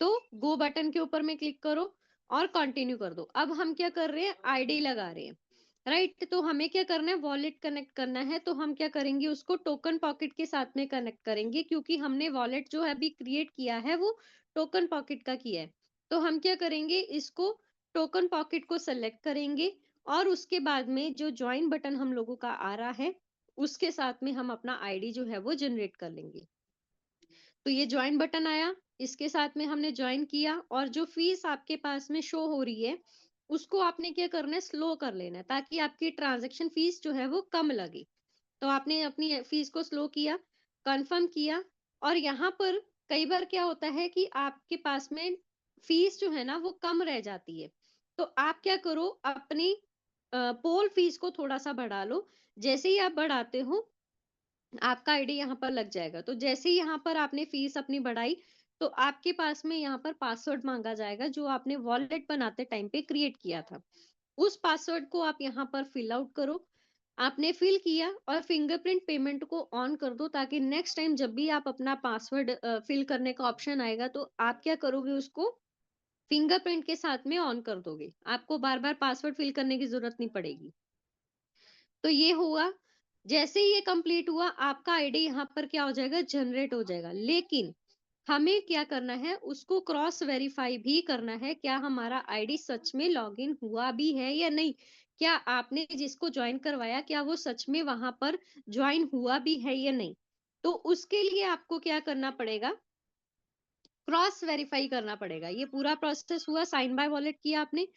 [SPEAKER 2] तो गो बटन के ऊपर में क्लिक करो और कंटिन्यू कर दो। अब हम क्या कर रहे हैं, आईडी लगा रहे हैं, राइट। तो हमें क्या करना है, वॉलेट कनेक्ट करना है। तो हम क्या करेंगे, उसको टोकन पॉकेट के साथ में कनेक्ट करेंगे, क्योंकि हमने वॉलेट जो है अभी क्रिएट किया है वो टोकन पॉकेट का किया है। तो हम क्या करेंगे, इसको टोकन पॉकेट को सेलेक्ट करेंगे और उसके बाद में जो ज्वाइन बटन हम लोगों का आ रहा है उसके साथ में हम अपना आईडी जो है वो जनरेट कर लेंगे। तो ये ज्वाइन बटन आया, इसके साथ में हमने ज्वाइन किया, और जो फीस आपके पास में शो हो रही है उसको आपने क्या करना है, स्लो कर लेना है, ताकि आपकी ट्रांजैक्शन फीस जो है वो कम लगे। तो आपने अपनी फीस को स्लो किया, कंफर्म किया, और यहाँ पर कई बार क्या होता है कि आपके पास में फीस जो है ना वो कम रह जाती है। तो आप क्या करो, अपनी पोल फीस को थोड़ा सा बढ़ा लो। जैसे ही आप बढ़ाते हो आपका आईडी यहाँ पर लग जाएगा। तो जैसे ही यहाँ पर आपने फीस अपनी बढ़ाई, तो आपके पास में यहाँ पर पासवर्ड मांगा जाएगा जो आपने वॉलेट बनाते टाइम पे क्रिएट किया था। उस पासवर्ड को आप यहाँ पर फिल आउट करो। आपने फिल किया और फिंगरप्रिंट पेमेंट को ऑन कर दो, ताकि नेक्स्ट टाइम जब भी आप अपना पासवर्ड फिल करने का ऑप्शन आएगा तो आप क्या करोगे, उसको फिंगरप्रिंट के साथ में ऑन कर दोगे, आपको बार बार पासवर्ड फिल करने की जरूरत नहीं पड़ेगी। तो ये हुआ। जैसे ही ये कंप्लीट हुआ, आपका आईडी यहाँ पर क्या हो जाएगा, जनरेट हो जाएगा। लेकिन हमें क्या करना है, उसको क्रॉस वेरीफाई भी करना है, क्या हमारा आईडी सच में लॉगिन हुआ भी है या नहीं, क्या आपने जिसको ज्वाइन करवाया क्या वो सच में वहां पर ज्वाइन हुआ भी है या नहीं। तो उसके लिए आपको क्या करना पड़ेगा, क्रॉस वेरीफाई करना पड़ेगा। ये पूरा प्रोसेस हुआ, साइन बाय वॉलेट किया आपने,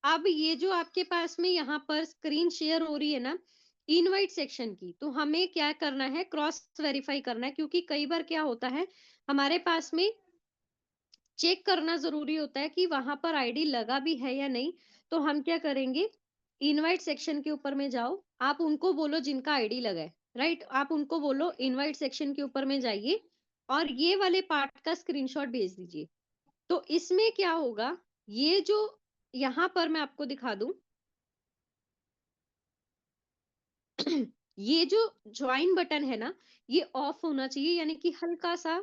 [SPEAKER 2] अब ये जो आपके पास में यहाँ पर स्क्रीन शेयर हो रही है ना इनवाइट सेक्शन की, तो हमें क्या करना है, क्रॉस वेरीफाई करना है, क्योंकि कई बार क्या होता है हमारे पास में चेक करना जरूरी होता है कि वहां पर आईडी लगा भी है या नहीं। तो हम क्या करेंगे, इनवाइट सेक्शन के ऊपर में जाओ, आप उनको बोलो जिनका आईडी लगा है, राइट, आप उनको बोलो इनवाइट सेक्शन के ऊपर में जाइए और ये वाले पार्ट का स्क्रीनशॉट भेज दीजिए। तो इसमें क्या होगा, ये जो यहाँ पर मैं आपको दिखा दूं ये जो ज्वाइन बटन है ना, ये ऑफ होना चाहिए, यानी कि हल्का सा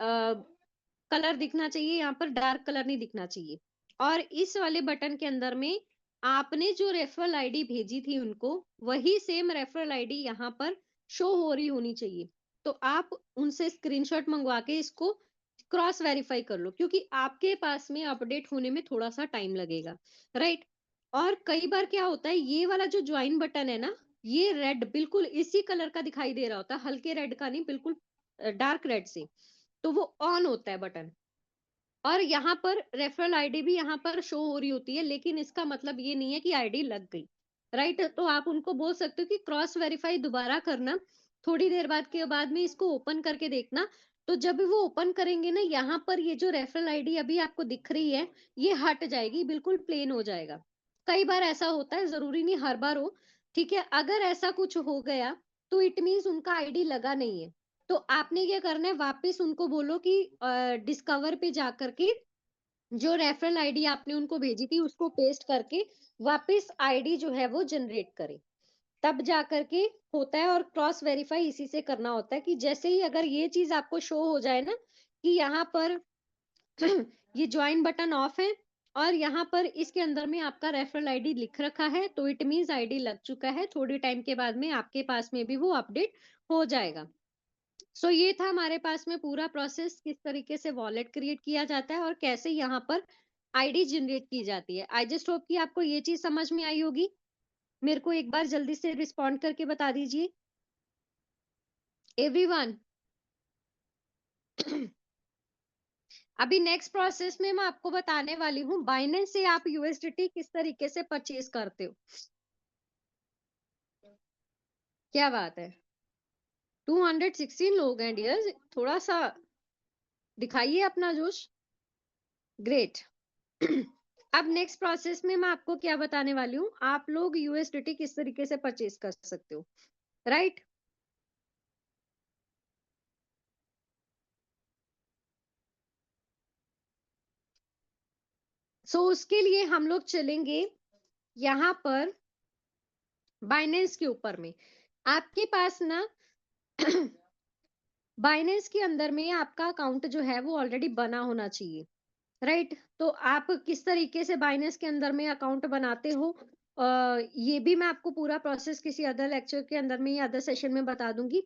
[SPEAKER 2] कलर दिखना चाहिए, यहाँ पर डार्क कलर नहीं दिखना चाहिए। और इस वाले बटन के अंदर में आपने जो रेफरल आईडी भेजी थी उनको, वही सेम रेफरल आईडी यहाँ पर शो हो रही होनी चाहिए। तो आप उनसे स्क्रीनशॉट मंगवा के इसको क्रॉस वेरीफाई कर लो, क्योंकि आपके पास में अपडेट होने में थोड़ा सा टाइम लगेगा, राइट। और कई बार क्या होता है, ये वाला जो ज्वाइन बटन है ना, ये रेड बिल्कुल इसी कलर का दिखाई दे रहा होता है, हल्के रेड का नहीं, बिल्कुल डार्क रेड से, तो वो ऑन होता है बटन। और यहाँ पर रेफरल आईडी भी यहाँ पर शो हो रही होती है, लेकिन इसका मतलब ये नहीं है कि आईडी लग गई, राइट। तो आप उनको बोल सकते हो कि क्रॉस वेरीफाई दोबारा करना, थोड़ी देर बाद के बाद में इसको ओपन करके देखना। तो जब भी वो ओपन करेंगे ना, यहाँ पर ये जो रेफरल आईडी अभी आपको दिख रही है, ये हट जाएगी, बिल्कुल प्लेन हो जाएगा। कई बार ऐसा होता है, जरूरी नहीं हर बार हो, ठीक है। अगर ऐसा कुछ हो गया तो इट मीन्स उनका आईडी लगा नहीं है। तो आपने क्या करना है, वापस उनको बोलो कि डिस्कवर पे जाकर के जो रेफरल आईडी आपने उनको भेजी थी उसको पेस्ट करके वापस आईडी जो है वो जनरेट करें, तब जा करके होता है। और क्रॉस वेरीफाई इसी से करना होता है कि जैसे ही अगर ये चीज आपको शो हो जाए ना कि यहाँ पर ये ज्वाइन बटन ऑफ है और यहाँ पर इसके अंदर में आपका रेफरल आईडी लिख रखा है, तो इट मीन्स आईडी लग चुका है, थोड़ी टाइम के बाद में आपके पास में भी वो अपडेट हो जाएगा। सो ये था हमारे पास में पूरा प्रोसेस, किस तरीके से वॉलेट क्रिएट किया जाता है और कैसे यहाँ पर आईडी जनरेट की जाती है। आई जस्ट होप कि आपको ये चीज समझ में आई होगी। मेरे को एक बार जल्दी से रिस्पॉन्ड करके बता दीजिए एवरीवन। अभी नेक्स्ट प्रोसेस में मैं आपको बताने वाली हूँ बाइनेंस से आप यूएसडीटी किस तरीके से परचेज करते हो। क्या बात है, 216 लोग हैं डियर, थोड़ा सा दिखाइए अपना जोश। ग्रेट। अब नेक्स्ट प्रोसेस में मैं आपको क्या बताने वाली हूँ, आप लोग यूएसडीटी किस तरीके से परचेज कर सकते हो, राइट। सो उसके लिए हम लोग चलेंगे यहाँ पर बाइनेंस के ऊपर में। आपके पास ना बाइनेंस के अंदर में आपका अकाउंट जो है वो ऑलरेडी बना होना चाहिए, राइट। तो आप किस तरीके से बाइनेंस के अंदर में अकाउंट बनाते हो, ये भी मैं आपको पूरा प्रोसेस किसी अदर लेक्चर के अंदर में या अदर सेशन में बता दूंगी।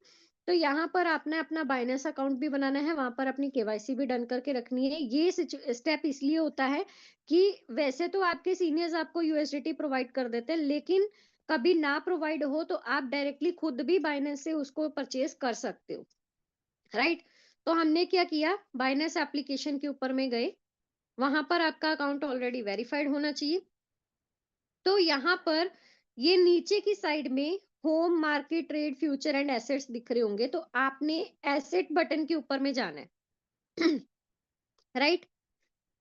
[SPEAKER 2] तो यहाँ पर आपने अपना बाइनेंस अकाउंट भी बनाना है, वहां पर अपनी केवाईसी भी डन करके रखनी है। ये स्टेप इसलिए होता है कि वैसे तो आपके सीनियर्स आपको यूएसडीटी प्रोवाइड कर देते हैं, लेकिन कभी ना प्रोवाइड हो तो आप डायरेक्टली खुद भी बाइनेंस से उसको परचेज कर सकते हो, राइट। तो हमने क्या किया, बाइनेंस एप्लीकेशन के ऊपर में गए, वहां पर आपका अकाउंट ऑलरेडी वेरीफाइड होना चाहिए। तो यहाँ पर ये नीचे की साइड में home, market, trade, future and assets दिख रहे होंगे, तो आपने एसेट बटन के ऊपर में जाना है राइट।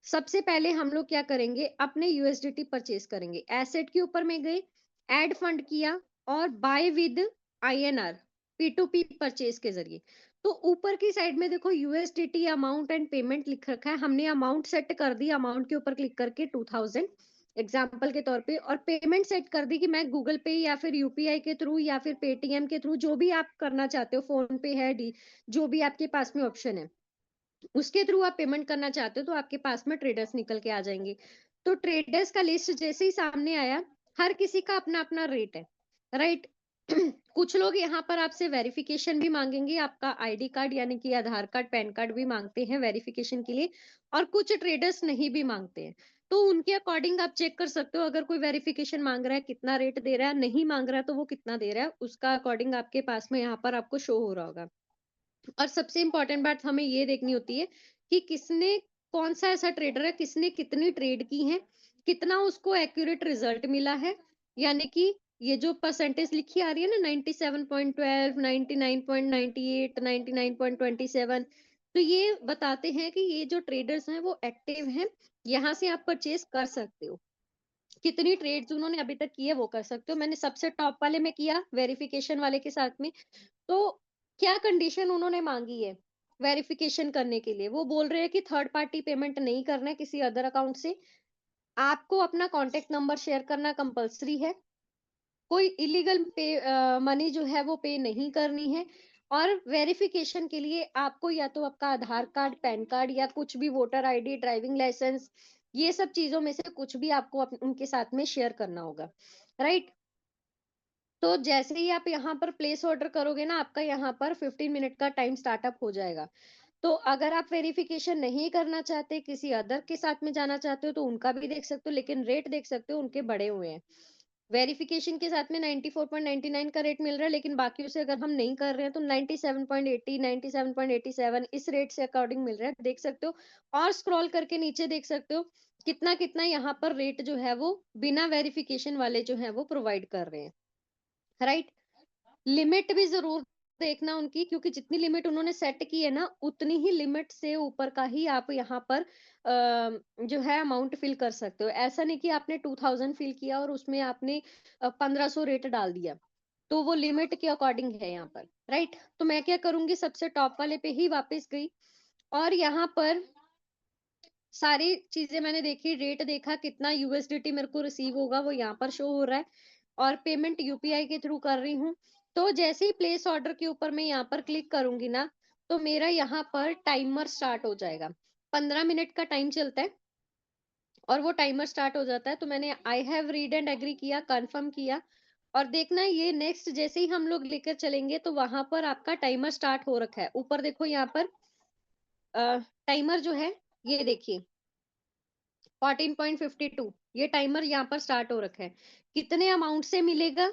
[SPEAKER 2] सबसे पहले हम लोग क्या करेंगे, अपने यूएसडीटी परचेज करेंगे, एसेट के ऊपर में गए, ऐड फंड किया और bye with INR P2P purchase के जरिए। तो ऊपर की साइड में देखो यूएसडीटी अमाउंट एंड पेमेंट लिख रखा है, हमने अमाउंट सेट कर दी, अमाउंट के ऊपर क्लिक करके 2000 एग्जाम्पल के तौर पे, और पेमेंट सेट कर दी कि मैं गूगल पे या फिर यूपीआई के थ्रू या फिर पेटीएम के थ्रू, जो भी आप करना चाहते हो, फोन पे है, जो भी आपके पास में ऑप्शन है उसके थ्रू आप पेमेंट करना चाहते हो, तो आपके पास में ट्रेडर्स निकल के आ जाएंगे। तो ट्रेडर्स का लिस्ट जैसे ही सामने आया, हर किसी का अपना अपना रेट है, राइट। कुछ लोग यहाँ पर आपसे वेरिफिकेशन भी मांगेंगे, आपका आईडी कार्ड यानी कि आधार कार्ड, पैन कार्ड भी मांगते हैं वेरिफिकेशन के लिए, और कुछ ट्रेडर्स नहीं भी मांगते हैं। तो उनके अकॉर्डिंग आप चेक कर सकते हो, अगर कोई वेरिफिकेशन मांग रहा है कितना रेट दे रहा है, नहीं मांग रहा है तो वो कितना दे रहा है, उसका अकॉर्डिंग आपके पास में यहाँ पर आपको शो हो रहा होगा। और सबसे इंपॉर्टेंट बात हमें ये देखनी होती है कि किसने, कौन सा ऐसा ट्रेडर है, किसने कितनी ट्रेड की है, कितना उसको एक्यूरेट रिजल्ट मिला है, यानी कि ये जो परसेंटेज लिखी आ रही है ना 97.12, 99.98, 99.27, तो ये बताते हैं कि ये जो ट्रेडर्स हैं वो एक्टिव हैं, यहाँ से आप परचेज कर सकते हो। कितनी ट्रेड्स उन्होंने अभी तक की है वो कर सकते हो। मैंने सबसे टॉप वाले में किया वेरिफिकेशन वाले के साथ में। तो क्या कंडीशन उन्होंने मांगी है वेरिफिकेशन करने के लिए? वो बोल रहे हैं कि थर्ड पार्टी पेमेंट नहीं करना है किसी अदर अकाउंट से, आपको अपना कॉन्टेक्ट नंबर शेयर करना कंपलसरी है, कोई इलीगल मनी जो है वो पे नहीं करनी है, और वेरिफिकेशन के लिए आपको या तो आपका आधार कार्ड, पैन कार्ड, या कुछ भी वोटर आईडी, ड्राइविंग लाइसेंस, ये सब चीजों में से कुछ भी आपको उनके साथ में शेयर करना होगा, राइट। तो जैसे ही आप यहाँ पर प्लेस ऑर्डर करोगे ना, आपका यहाँ पर 15 मिनट का टाइम स्टार्टअप हो जाएगा। तो अगर आप वेरिफिकेशन नहीं करना चाहते, किसी अदर के साथ में जाना चाहते हो, तो उनका भी देख सकते हो, लेकिन रेट देख सकते हो उनके बढ़े हुए हैं। वेरिफिकेशन के साथ में 94.99 का रेट मिल रहा है, लेकिन बाकियों से अगर हम नहीं कर रहे हैं तो 97.80, 97.87 इस रेट से अकॉर्डिंग मिल रहा है, देख सकते हो। और स्क्रॉल करके नीचे देख सकते हो कितना कितना यहाँ पर रेट जो है वो बिना वेरिफिकेशन वाले जो है वो प्रोवाइड कर रहे हैं, राइट। लिमिट भी जरूर देखना उनकी, क्योंकि जितनी लिमिट उन्होंने सेट की है ना, उतनी ही लिमिट से ऊपर का ही आप यहाँ पर जो है अमाउंट फिल कर सकते हो। ऐसा नहीं कि आपने 2000 फिल किया और उसमें आपने 1500 रेट डाल दिया, तो वो लिमिट के अकॉर्डिंग है यहाँ पर, राइट। तो मैं क्या करूंगी, सबसे टॉप वाले पे ही वापस गई, और यहाँ पर सारी चीजें मैंने देखी, रेट देखा, कितना यूएसडीटी मेरे को रिसीव होगा वो यहाँ पर शो हो रहा है, और पेमेंट यूपीआई के थ्रू कर रही हूँ। तो जैसे ही प्लेस ऑर्डर के ऊपर मैं यहाँ पर क्लिक करूंगी ना, तो मेरा यहाँ पर टाइमर स्टार्ट हो जाएगा। 15 मिनट का टाइम चलता है और वो टाइमर स्टार्ट हो जाता है। तो मैंने I have read and agree किया, कंफर्म किया, और देखना ये नेक्स्ट जैसे ही हम लोग लेकर चलेंगे तो वहां पर आपका टाइमर स्टार्ट हो रखा है। ऊपर देखो यहाँ पर टाइमर जो है, ये देखिए 14.52, ये टाइमर यहाँ पर स्टार्ट हो रखा है। कितने अमाउंट से मिलेगा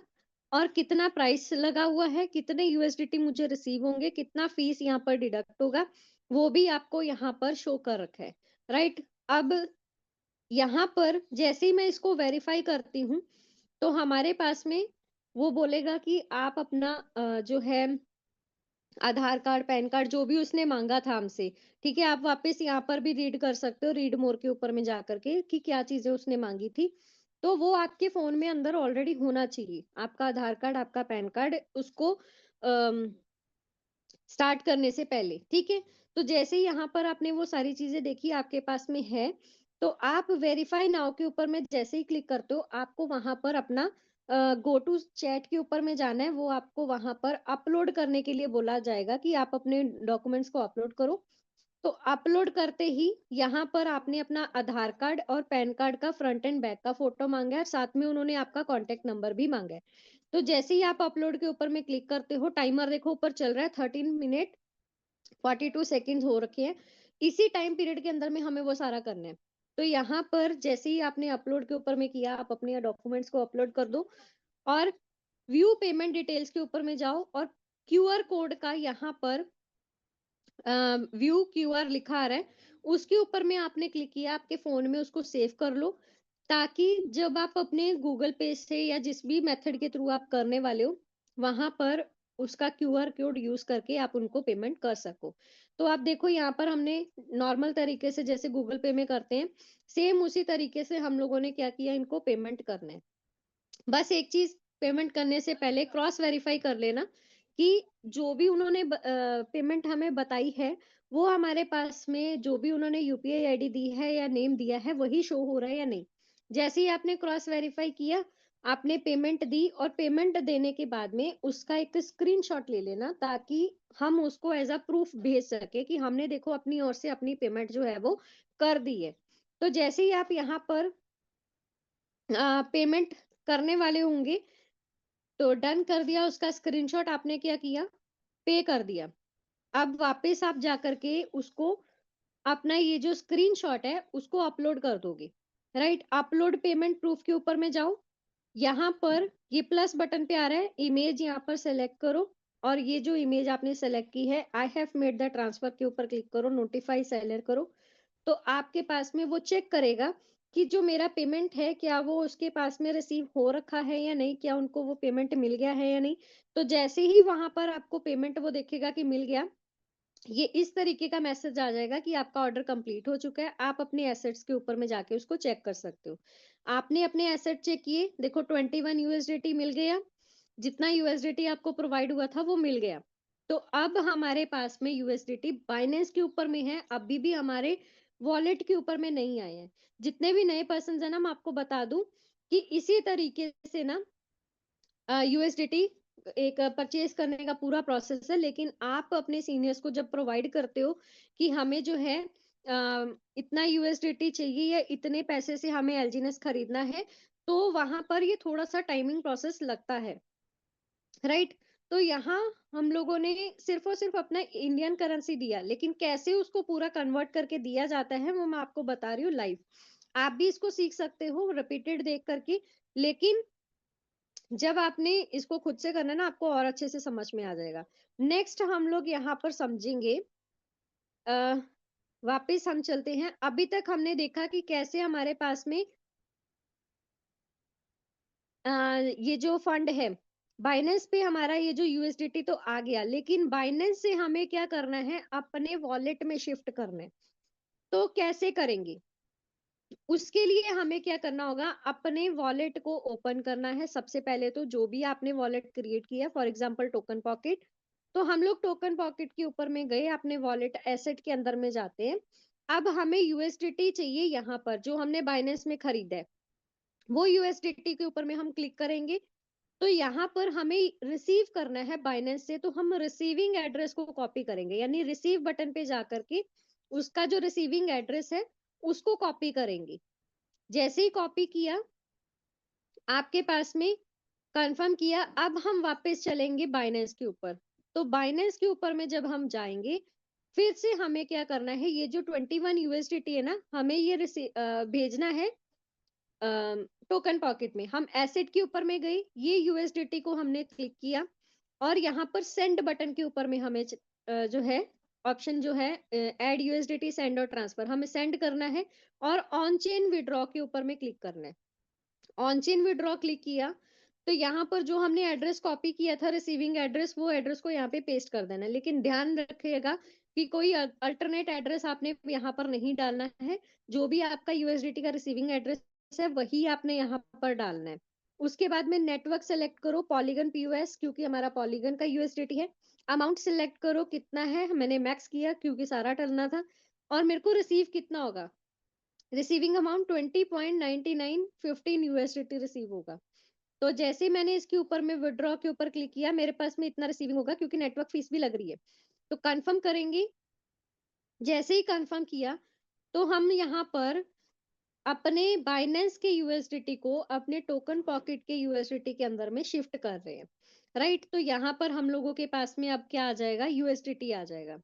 [SPEAKER 2] और कितना प्राइस लगा हुआ है, कितने यूएसडीटी मुझे रिसीव होंगे, कितना फीस यहाँ पर डिडक्ट होगा, वो भी आपको यहाँ पर शो कर रखा है, राइट। अब यहाँ पर जैसे ही मैं इसको वेरीफाई करती हूँ, तो हमारे पास में वो बोलेगा कि आप अपना जो है आधार कार्ड, पैन कार्ड, जो भी उसने मांगा था हमसे, ठीक है। आप वापस यहाँ पर भी रीड कर सकते हो, रीड मोर के ऊपर में जा करके, कि क्या चीजें उसने मांगी थी। तो वो आपके फोन में अंदर ऑलरेडी होना चाहिए, आपका आधार कार्ड, आपका पैन कार्ड, उसको स्टार्ट करने से पहले, ठीक है। तो जैसे ही यहाँ पर आपने वो सारी चीजें देखी, आपके पास में है, तो आप वेरीफाई नाउ के ऊपर में जैसे ही क्लिक करते हो, आपको वहां पर अपना गो टू चैट के ऊपर में जाना है। वो आपको वहां पर अपलोड करने के लिए बोला जाएगा कि आप अपने डॉक्यूमेंट्स को अपलोड करो। तो अपलोड करते ही यहाँ पर आपने अपना आधार कार्ड और पैन कार्ड का फ्रंट एंड बैक का फोटो मांगा है, और साथ में उन्होंने आपका कॉन्टेक्ट नंबर भी मांगा है। तो जैसे ही आप अपलोड के ऊपर में क्लिक करते हो, टाइमर देखो ऊपर चल रहा है, 13 मिनट 42 सेकेंड हो रखे हैं। इसी टाइम पीरियड के अंदर में हमें वो सारा करना है। तो यहाँ पर जैसे ही आपने अपलोड के ऊपर में किया, आप अपने डॉक्यूमेंट्स को अपलोड कर दो, और व्यू पेमेंट डिटेल्स के ऊपर में जाओ, और क्यूआर कोड का यहाँ पर व्यू क्यूआर लिखा आ रहा है, उसके ऊपर में आपने क्लिक किया, आपके फोन में उसको सेव कर लो, ताकि जब आप अपने गूगल पे से या जिस भी मेथड के थ्रू आप करने वाले हो, वहां पर उसका क्यूआर कोड यूज करके आप उनको पेमेंट कर सको। तो आप देखो यहाँ पर हमने नॉर्मल तरीके से जैसे गूगल पे में करते हैं, सेम उसी तरीके से हम लोगों ने क्या किया, इनको पेमेंट करना है। बस एक चीज, पेमेंट करने से पहले क्रॉस वेरीफाई कर लेना कि जो भी उन्होंने पेमेंट हमें बताई है, वो हमारे पास में जो भी उन्होंने यूपीआई आईडी दी है या नेम दिया है वही शो हो रहा है या नहीं। जैसे ही आपने क्रॉस वेरीफाई किया, आपने पेमेंट दी, और पेमेंट देने के बाद में उसका एक स्क्रीनशॉट ले लेना, ताकि हम उसको एज अ प्रूफ भेज सके कि हमने देखो अपनी ओर से अपनी पेमेंट जो है वो कर दी है। तो जैसे ही आप यहाँ पर पेमेंट करने वाले होंगे, तो डन कर दिया, उसका स्क्रीनशॉट आपने क्या किया, पे कर दिया। अब वापस आप जा करके उसको अपना ये जो स्क्रीनशॉट है उसको अपलोड कर दोगे, राइट। अपलोड पेमेंट प्रूफ के ऊपर में जाओ, यहाँ पर ये प्लस बटन पे आ रहा है, इमेज यहाँ पर सेलेक्ट करो, और ये जो इमेज आपने सेलेक्ट की है, I have made the transfer के ऊपर क्लिक करो, नोटिफाई सेलर करो। तो आपके पास में वो चेक करेगा कि जो मेरा पेमेंट है, क्या वो उसके पास में रिसीव हो रखा है या नहीं, क्या उनको वो पेमेंट मिल गया है या नहीं। तो जैसे ही वहाँ पर आपको पेमेंट वो दिखेगा कि मिल गया, ये इस तरीके का मैसेज आ जाएगा कि आपका ऑर्डर कंप्लीट हो चुका है। आप अपने एसेट्स के ऊपर में जाके उसको चेक कर सकते हो। आपने अपने एसेट चेक किए, देखो 21 यूएसडीटी मिल गया, जितना यूएसडीटी आपको प्रोवाइड हुआ था वो मिल गया। तो अब हमारे पास में यूएसडीटी बाइनेंस के ऊपर में है, अभी भी हमारे वॉलेट के ऊपर में नहीं आए हैं। जितने भी नए पर्सन है ना, मैं आपको बता दूं कि इसी तरीके से ना यूएसडीटी एक परचेज करने का पूरा प्रोसेस है, लेकिन आप अपने सीनियर्स को जब प्रोवाइड करते हो कि हमें जो है इतना यूएसडीटी चाहिए या इतने पैसे से हमें एलजीनेस खरीदना है, तो वहां पर ये थोड़ा सा टाइमिंग प्रोसेस लगता है, राइट। तो यहाँ हम लोगों ने सिर्फ और सिर्फ अपना इंडियन करेंसी दिया, लेकिन कैसे उसको पूरा कन्वर्ट करके दिया जाता है वो मैं आपको बता रही हूँ लाइव। आप भी इसको सीख सकते हो रिपीटेड देख करके, लेकिन जब आपने इसको खुद से करना ना, आपको और अच्छे से समझ में आ जाएगा। नेक्स्ट हम लोग यहाँ पर समझेंगे, अ, वापस हम चलते हैं। अभी तक हमने देखा कि कैसे हमारे पास में अ, ये जो फंड है, बाइनेंस पे हमारा ये जो यूएसडीटी तो आ गया, लेकिन बाइनेंस से हमें क्या करना है, अपने वॉलेट में शिफ्ट करना है। तो कैसे करेंगे, उसके लिए हमें क्या करना होगा, अपने वॉलेट को ओपन करना है। सबसे पहले तो जो भी आपने वॉलेट क्रिएट किया, फॉर एग्जांपल टोकन पॉकेट, तो हम लोग टोकन पॉकेट के ऊपर में गए, अपने वॉलेट एसेट के अंदर में जाते हैं। अब हमें यूएसडीटी चाहिए, यहाँ पर जो हमने बाइनेंस में खरीदा है वो यूएसडीटी के ऊपर में हम क्लिक करेंगे। तो यहाँ पर हमें रिसीव करना है बाइनेंस से, तो हम रिसीविंग एड्रेस को कॉपी करेंगे, यानी रिसीव बटन पे जाकर के उसका जो रिसीविंग एड्रेस है उसको कॉपी करेंगे। जैसे ही कॉपी किया, आपके पास में कंफर्म किया, अब हम वापस चलेंगे बाइनेंस के ऊपर। तो बाइनेंस के ऊपर में जब हम जाएंगे, फिर से हमें क्या करना है, ये जो 21 यूएसडीटी है ना, हमें ये भेजना है टोकन पॉकेट में। हम एसेट के ऊपर में गए, ये यूएसडीटी को हमने क्लिक किया, और यहाँ पर सेंड बटन के ऊपर में हमें जो है ऑप्शन जो है ऐड यूएसडीटी सेंड और ट्रांसफर, हमें सेंड करना है, और ऑन चेन विड्रॉ के ऊपर में क्लिक करना है। ऑन चेन विड्रॉ क्लिक किया, तो यहाँ पर जो हमने एड्रेस कॉपी किया था, रिसीविंग एड्रेस, वो एड्रेस को यहाँ पे पेस्ट कर देना है। लेकिन ध्यान रखिएगा कि कोई अल्टरनेट एड्रेस आपने यहाँ पर नहीं डालना है। जो भी आपका यूएसडीटी का रिसीविंग एड्रेस है वही आपने यहाँ पर डालना है। उसके बाद में नेटवर्क सेलेक्ट करो, पॉलीगन पीओएस, क्योंकि हमारा पॉलीगन का यूएसडीटी है। अमाउंट सिलेक्ट करो, कितना है, मैंने मैक्स किया क्योंकि सारा टलना था। और मेरे को रिसीव कितना होगा, रिसीविंग अमाउंट 20.9915 यूएसडीटी रिसीव होगा। तो जैसे ही मैंने इसके ऊपर में विड्रॉ के ऊपर क्लिक किया, मेरे पास में इतना रिसीविंग होगा, क्योंकि नेटवर्क फीस भी लग रही है। तो कंफर्म करेंगे। जैसे ही कंफर्म किया, तो हम यहाँ पर अपने बाइनेंस के यूएसडीटी को अपने टोकन पॉकेट के यूएसडीटी के अंदर में शिफ्ट कर रहे हैं, राइट। तो यहाँ पर हम लोगों के पास में अब क्या आ जाएगा, यूएसडीटी आ जाएगा।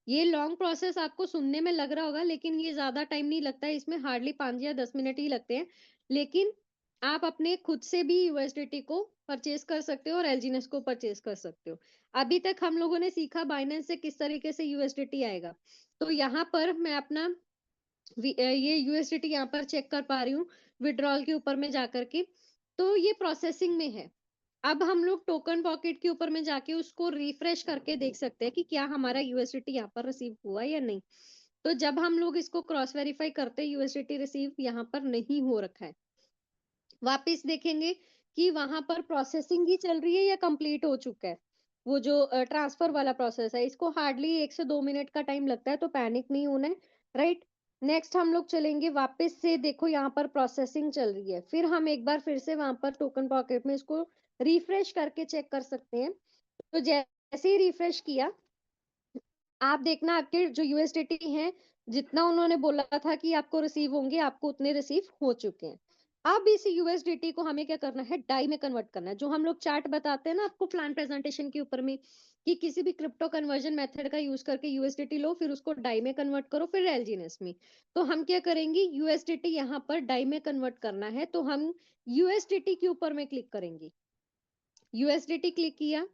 [SPEAKER 2] ये लॉन्ग प्रोसेस आपको सुनने में लग रहा होगा, लेकिन ये ज्यादा टाइम नहीं लगता है, इसमें हार्डली 5 या 10 मिनट ही लगते हैं। लेकिन आप अपने खुद से भी यूएसडीटी को परचेज कर सकते हो और एलजीनेस को परचेज कर सकते हो। अभी तक हम लोगों ने सीखा बाइनेंस से किस तरीके से यूएसडीटी आएगा। तो यहाँ पर मैं अपना ये यूएसडीटी यहाँ पर चेक कर पा रही हूँ विड्रॉल के ऊपर में जाकर के। तो ये प्रोसेसिंग में है। अब हम लोग टोकन पॉकेट के ऊपर में जाके उसको रिफ्रेश करके देख सकते हैं कि क्या हमारा यूएसडीटी यहाँ पर रिसीव हुआ या नहीं। तो जब हम लोग इसको क्रॉस वेरीफाई करते हैं, यूएसडीटी रिसीव यहाँ पर नहीं हो रखा है, वापस देखेंगे कि वहां पर प्रोसेसिंग ही चल रही है या कंप्लीट हो चुका है। वो जो ट्रांसफर वाला प्रोसेस है, इसको हार्डली 1 से 2 मिनट का टाइम लगता है, तो पैनिक नहीं होना है, राइट। नेक्स्ट हम लोग चलेंगे वापस से, देखो यहाँ पर प्रोसेसिंग चल रही है, फिर हम एक बार फिर से वहां पर टोकन पॉकेट में इसको रिफ्रेश करके चेक कर सकते हैं। तो जैसे ही रिफ्रेश किया, आप देखना आपके जो यूएसडीटी हैं, जितना उन्होंने बोला था कि आपको रिसीव होंगे, आपको उतने रिसीव हो चुके हैं। अब इस यूएसडीटी को हमें क्या करना है, डाई में कन्वर्ट करना है। जो हम लोग चार्ट बताते हैं ना आपको प्लान प्रेजेंटेशन के ऊपर में, कि किसी भी क्रिप्टो कन्वर्जन मेथड का यूज करके यूएसडीटी लो, फिर उसको डाई में कन्वर्ट करो, फिर एलजीएनएस में। तो हम क्या करेंगे, यूएसडीटी यहाँ पर डाई में कन्वर्ट करना है, तो हम यूएसडीटी के ऊपर में क्लिक करेंगे। यूएसडीटी क्लिक किया,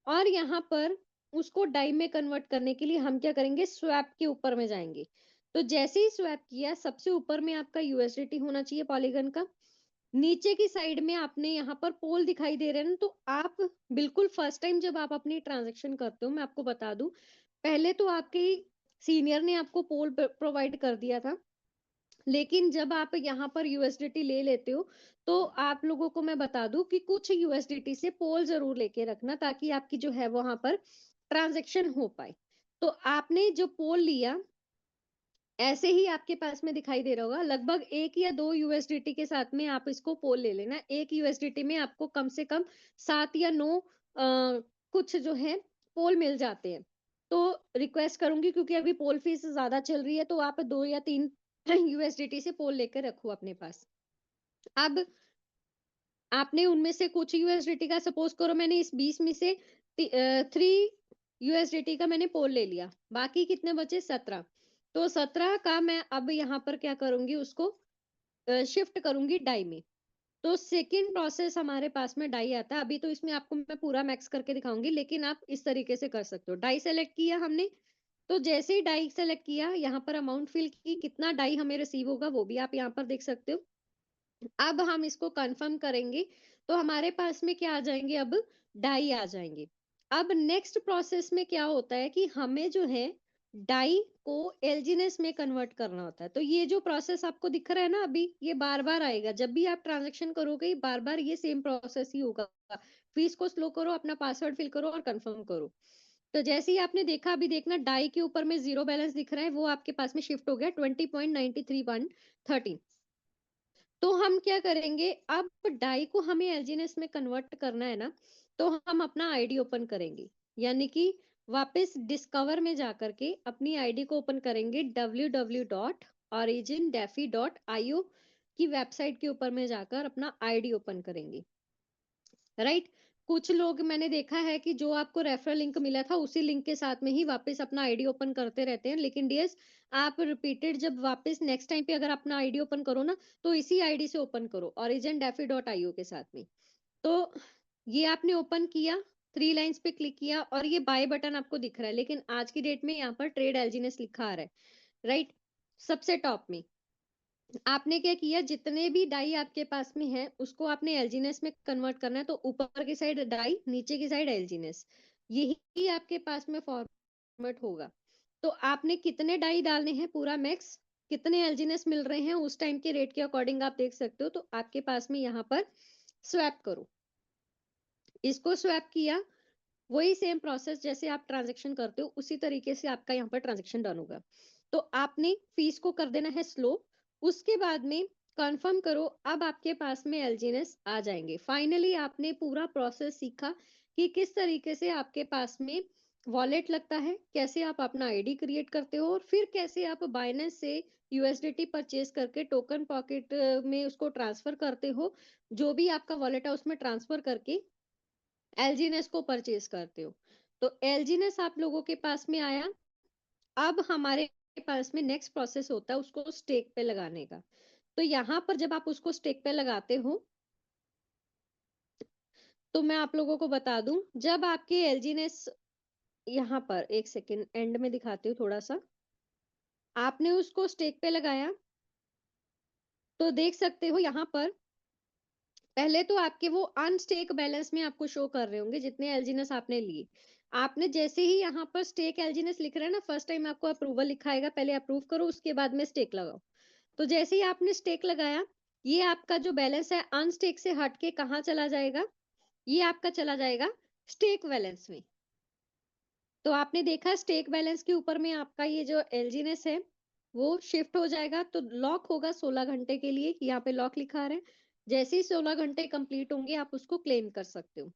[SPEAKER 2] और यहाँ पर उसको डाई में कन्वर्ट करने के लिए हम क्या करेंगे, स्वैप के ऊपर में जाएंगे। तो जैसे ही स्वैप किया, सबसे ऊपर में आपका यूएसडीटी होना चाहिए पॉलीगन का। नीचे की साइड में आपने यहाँ पर पोल दिखाई दे रहे हैं ना, तो आप बिल्कुल फर्स्ट टाइम जब आप अपनी ट्रांजैक्शन करते हो, मैं आपको बता दूं, पहले तो आपके सीनियर ने आपको पोल प्रोवाइड कर दिया था, लेकिन जब आप यहाँ पर यूएसडीटी ले लेते हो, तो आप लोगों को मैं बता दूं कि कुछ यूएसडीटी से पोल जरूर लेके रखना, ताकि आपकी जो है वहां पर ट्रांजैक्शन हो पाए। तो आपने जो पोल लिया, ऐसे ही आपके पास में दिखाई दे रहा होगा, लगभग 1 या 2 यूएसडीटी के साथ में आप इसको पोल ले लेना। 1 यूएसडीटी में आपको कम से कम 7 या 9 कुछ जो है पोल मिल जाते हैं। तो रिक्वेस्ट करूंगी, क्योंकि अभी पोल फीस ज्यादा चल रही है, तो आप 2 या 3 यूएसडीटी से पोल लेकर रखो अपने पास। अब आपने उनमें से कुछ यूएसडीटी का, सपोज करो मैंने इस 20 में से 3 यूएसडीटी का मैंने पोल ले लिया, बाकी कितने बचे? 17। तो 17 का मैं अब यहाँ पर क्या करूंगी, उसको शिफ्ट करूंगी डाई में। तो सेकंड प्रोसेस हमारे पास में डाई आता है। अभी तो इसमें आपको मैं पूरा मैक्स करके दिखाऊंगी, लेकिन आप इस तरीके से कर सकते हो। डाई सेलेक्ट किया हमने, तो जैसे ही डाई सेलेक्ट किया, यहाँ पर अमाउंट फिल की, कितना डाई हमें रिसीव होगा वो भी आप यहाँ पर देख सकते हो। अब हम इसको कंफर्म करेंगे, तो हमारे पास में क्या आ जाएंगे, अब डाई आ जाएंगे। अब नेक्स्ट प्रोसेस में क्या होता है कि हमें जो है डाई को एलजीनेस में कन्वर्ट करना होता है। तो ये जो प्रोसेस आपको दिख रहा है ना, अभी ये बार बार आएगा, जब भी आप ट्रांजेक्शन करोगे बार बार ये सेम प्रोसेस ही होगा। फीस को स्लो करो, अपना पासवर्ड फिल करो और कंफर्म करो। तो जैसे ही आपने देखा, अभी देखना डाई के ऊपर में 0 बैलेंस दिख रहा है, वो आपके पास में शिफ्ट हो गया 20.93 तो हम क्या करेंगे, अब डाई को हमें एलजीएनएस में कन्वर्ट करना है ना, तो हम अपना आईडी ओपन करेंगे, यानी कि वापस डिस्कवर में जाकर के अपनी आईडी को ओपन करेंगे, www.origindefi.io की वेबसाइट के ऊपर में जाकर अपना आईडी ओपन करेंगे। राइट। कुछ लोग मैंने देखा है कि जो आपको रेफरल लिंक मिला था, उसी लिंक के साथ में ही वापस अपना आईडी ओपन करते रहते हैं, लेकिन डियर्स, आप रिपीटेड जब वापस नेक्स्ट टाइम पे अगर अपना आईडी ओपन करो ना, तो इसी आईडी से ओपन करो, origindefi.io के साथ में। तो ये आपने ओपन किया, 3 लाइंस पे क्लिक किया, और ये बाय बटन आपको दिख रहा है, लेकिन आज की डेट में यहाँ पर ट्रेड एलजीनेस लिखा आ रहा है। राइट। सबसे टॉप में आपने क्या किया, जितने भी डाई आपके पास में है, उसको आपने एलजीनेस में कन्वर्ट करना है। तो ऊपर की साइड डाई, नीचे की साइड एलजीनेस, यही आपके पास में फॉर्मेट होगा। तो आपने कितने डाई डालने हैं, पूरा मैक्स, कितने एलजीनेस मिल रहे हैं उस टाइम के रेट के अकॉर्डिंग आप देख सकते हो। तो आपके पास में यहाँ पर स्वैप करो, इसको स्वैप किया, वही सेम प्रोसेस जैसे आप ट्रांजेक्शन करते हो, उसी तरीके से आपका यहाँ पर ट्रांजेक्शन डन होगा। तो आपने फीस को कर देना है स्लो, उसके बाद में कंफर्म करो। अब आपके पास में एलजीनेस आ जाएंगे। फाइनली आपने पूरा प्रोसेस सीखा कि किस तरीके से आपके पास में वॉलेट लगता है, कैसे आप अपना आईडी क्रिएट करते हो, और फिर कैसे आप बाइनेंस से यूएसडीटी परचेज करके टोकन पॉकेट में उसको ट्रांसफर करते हो, जो भी आपका वॉलेट है उसमें ट्रांसफर करके एलजीनेस को परचेज करते हो। तो एलजीनेस आप लोगों के पास में आया। अब हमारे पास में नेक्स्ट प्रोसेस होता है उसको स्टेक पे लगाने का। तो यहाँ पर जब आप उसको स्टेक पे लगाते हो, तो मैं आप लोगों को बता दूं, जब आपके एलजीनेस, यहाँ पर एक सेकेंड एंड में दिखाती हूँ थोड़ा सा, आपने उसको स्टेक पे लगाया, तो देख सकते हो यहाँ पर पहले तो आपके वो अनस्टेक बैलेंस में आपको शो कर रहे होंगे जितने एलजीनेस आपने लिए। आपने जैसे ही यहाँ पर स्टेक एलजीनेस लिख रहा है ना, फर्स्ट टाइम आपको अप्रूवल लिखा आएगा, पहले अप्रूव करो उसके बाद में स्टेक लगाओ। तो जैसे ही आपने स्टेक लगाया, ये आपका जो बैलेंस है अनस्टेक से हट के कहाँ चला जाएगा, ये आपका चला जाएगा स्टेक बैलेंस में। तो आपने देखा स्टेक बैलेंस के ऊपर में आपका ये जो एलजीनेस है वो शिफ्ट हो जाएगा। तो लॉक होगा 16 घंटे के लिए, यहाँ पे लॉक लिखा आ रहा है। जैसे ही 16 घंटे कंप्लीट होंगे, आप उसको क्लेम कर सकते हो।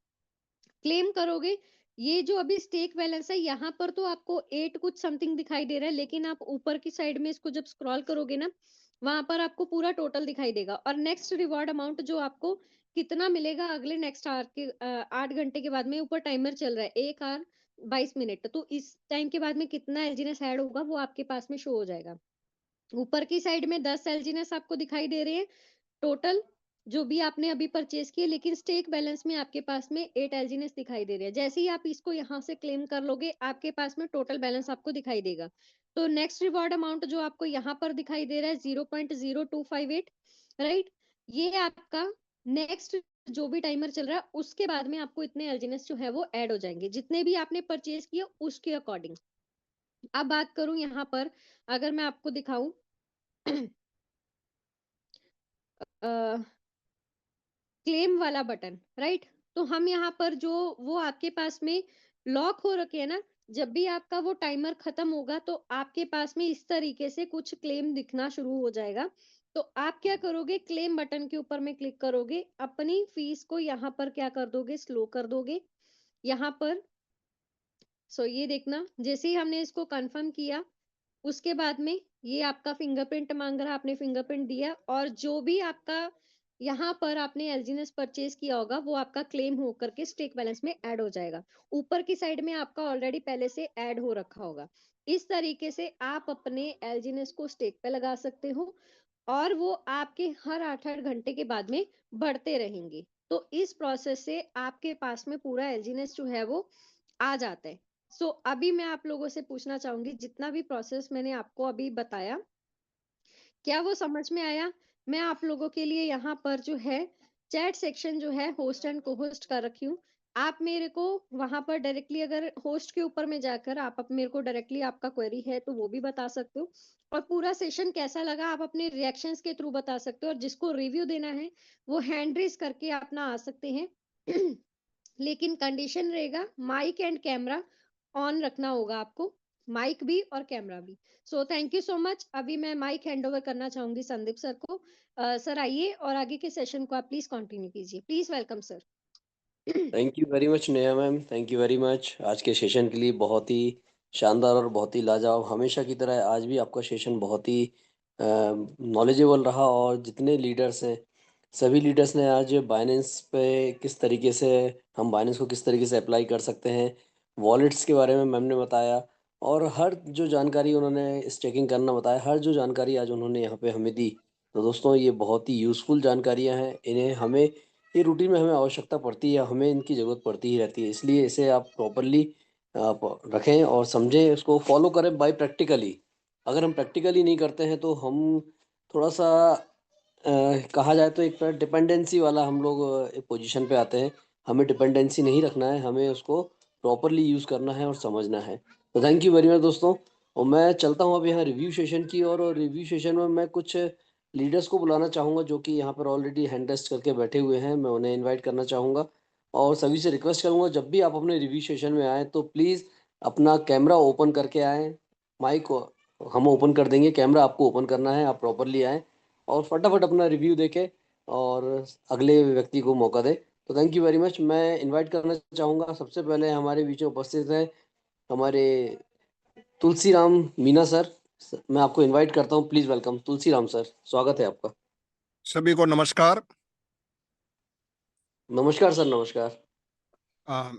[SPEAKER 2] क्लेम करोगे, ये जो अभी स्टेक बैलेंस है यहाँ पर तो आपको 8 कुछ समथिंग दिखाई दे रहा है, लेकिन आप ऊपर की साइड में इसको जब स्क्रॉल करोगे ना, वहां पर आपको पूरा टोटल दिखाई देगा। और नेक्स्ट रिवॉर्ड अमाउंट जो आपको कितना मिलेगा अगले नेक्स्ट आवर के 8 घंटे के बाद में, ऊपर टाइमर चल रहा है 1 hour 22 मिनट, तो इस टाइम के बाद में कितना एलजीनेस ऐड होगा वो आपके पास में शो हो जाएगा। ऊपर की साइड में 10 एलजीनेस आपको दिखाई दे रहे हैं टोटल, जो भी आपने अभी परचेज किए, लेकिन स्टेक बैलेंस में आपके पास में 8 एलजीनेस दिखाई दे रहे हैं। जैसे ही आप इसको यहाँ से क्लेम कर लोगे, आपके पास में टोटल बैलेंस आपको दिखाई देगा। तो नेक्स्ट रिवॉर्ड अमाउंट जो आपको यहाँ पर दिखाई दे रहा है 0.0258, राइट? ये आपका नेक्स्ट जो भी टाइमर चल रहा है उसके बाद में आपको इतने एलजीएनएस जो है वो ऐड हो जाएंगे, जितने भी आपने परचेज किए उसके अकॉर्डिंग। अब बात करूं यहाँ पर, अगर मैं आपको दिखाऊं क्लेम वाला बटन, राइट? तो हम यहाँ पर जो वो आपके पास में लॉक हो रखे है ना, जब भी आपका वो टाइमर खत्म होगा तो आपके पास में इस तरीके से कुछ क्लेम दिखना शुरू हो जाएगा। तो आप क्या करोगे, क्लेम बटन के ऊपर में क्लिक करोगे, अपनी फीस को यहाँ पर क्या कर दोगे, स्लो कर दोगे यहाँ पर। सो ये देखना, जैसे ही हमने इसको कंफर्म किया उसके बाद में ये आपका फिंगरप्रिंट मांग रहा है, आपने फिंगरप्रिंट दिया और जो भी आपका यहाँ पर आपने एलजीएनएस परचेज किया होगा वो आपका क्लेम हो करके स्टेक बैलेंस में ऐड हो जाएगा। ऊपर की साइड में आपका ऑलरेडी पहले से ऐड हो रखा होगा। इस तरीके से आप अपने एलजीएनएस को स्टेक पे लगा सकते हो और वो आपके हर 8-8 घंटे के बाद में बढ़ते रहेंगे। तो इस प्रोसेस से आपके पास में पूरा एलजीएनएस जो है वो आ जाता है। सो अभी मैं आप लोगों से पूछना चाहूंगी, जितना भी प्रोसेस मैंने आपको अभी बताया, क्या वो समझ में आया? मैं आप लोगों के लिए यहाँ पर जो है चैट सेक्शन जो है होस्ट एंड को होस्ट कर रखी हूँ। आप मेरे को वहां पर डायरेक्टली, अगर होस्ट के ऊपर में जाकर आप मेरे को डायरेक्टली आपका क्वेरी है तो वो भी बता सकते हो, और पूरा सेशन कैसा लगा आप अपने रिएक्शंस के थ्रू बता सकते हो, और जिसको रिव्यू देना है वो हैंड रेज करके अपना आ सकते हैं। लेकिन कंडीशन रहेगा माइक एंड कैमरा ऑन रखना होगा आपको, माइक भी और कैमरा भी। So thank you so much. अभी मैं माइक हैंड ओवर करना चाहूंगी संदीप सर को। सर आइए और आगे के सेशन को आप प्लीज कंटिन्यू कीजिए। Please welcome sir.
[SPEAKER 1] Thank you very much Neha ma'am, thank you very much आज के सेशन के लिए। बहुत ही शानदार और बहुत ही लाजवाब, हमेशा की तरह आज भी आपका सेशन बहुत ही नॉलेजेबल रहा। और जितने लीडर्स हैं, सभी लीडर्स ने आज बाइनेंस पे किस तरीके से, हम बाइनेंस को किस तरीके से अप्लाई कर सकते हैं, वॉलेट्स के बारे में मैम ने बताया। और हर जो जानकारी उन्होंने स्टेकिंग करना बताया, हर जो जानकारी आज उन्होंने यहाँ पे हमें दी। तो दोस्तों ये बहुत ही यूज़फुल जानकारियाँ हैं, इन्हें हमें ये रूटीन में हमें आवश्यकता पड़ती है, हमें इनकी ज़रूरत पड़ती ही रहती है। इसलिए इसे आप प्रॉपरली आप रखें और समझें, उसको फॉलो करें बाय प्रैक्टिकली। अगर हम प्रैक्टिकली नहीं करते हैं तो हम थोड़ा सा कहा जाए तो एक डिपेंडेंसी वाला हम लोग एक पोजीशन पे आते हैं। हमें डिपेंडेंसी नहीं रखना है, हमें उसको प्रॉपरली यूज़ करना है और समझना है। तो थैंक यू वेरी मच दोस्तों। और मैं चलता हूँ अब यहाँ रिव्यू सेशन की और रिव्यू सेशन में मैं कुछ लीडर्स को बुलाना चाहूँगा जो कि यहाँ पर ऑलरेडी हैंड रेस्ट करके बैठे हुए हैं। मैं उन्हें इनवाइट करना चाहूँगा और सभी से रिक्वेस्ट करूँगा, जब भी आप अपने रिव्यू सेशन में आएँ तो प्लीज़ अपना कैमरा ओपन करके आएँ। माइक हम ओपन कर देंगे, कैमरा आपको ओपन करना है, आप प्रॉपरली आएँ और फटाफट अपना रिव्यू देके और अगले व्यक्ति को मौका दे। तो थैंक यू वेरी मच। मैं इनवाइट करना चाहूँगा, सबसे पहले हमारे बीच में उपस्थित हैं हमारे तुलसी राम मीना सर। मैं आपको इनवाइट करता हूँ, please welcome Tulsi Ram sir, स्वागत है आपका।
[SPEAKER 3] सभी को नमस्कार।
[SPEAKER 1] नमस्कार सर, नमस्कार।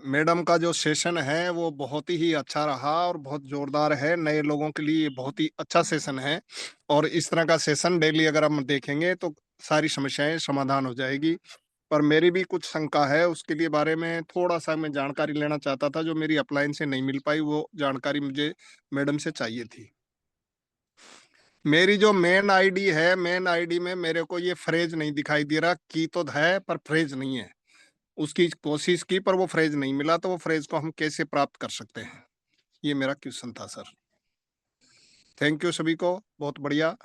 [SPEAKER 3] मैडम का जो सेशन है वो बहुत ही अच्छा रहा और बहुत जोरदार है। नए लोगों के लिए बहुत ही अच्छा सेशन है और इस तरह का सेशन डेली अगर हम देखेंगे तो सारी समस्याएं समाधान हो जाएगी। पर मेरी भी कुछ शंका है, उसके लिए बारे में थोड़ा सा मैं जानकारी लेना चाहता था, जो मेरी अपलाइन से नहीं मिल पाई। वो जानकारी मुझे मैडम से चाहिए थी। मेरी जो मेन आईडी है, मेन आईडी में मेरे को ये फ्रेज नहीं दिखाई दे रहा। की तो है पर फ्रेज नहीं है। उसकी कोशिश की पर वो फ्रेज नहीं मिला, तो वो फ्रेज को हम कैसे प्राप्त कर सकते हैं? ये मेरा क्वेश्चन था सर। थैंक यू सभी को, बहुत बढ़िया।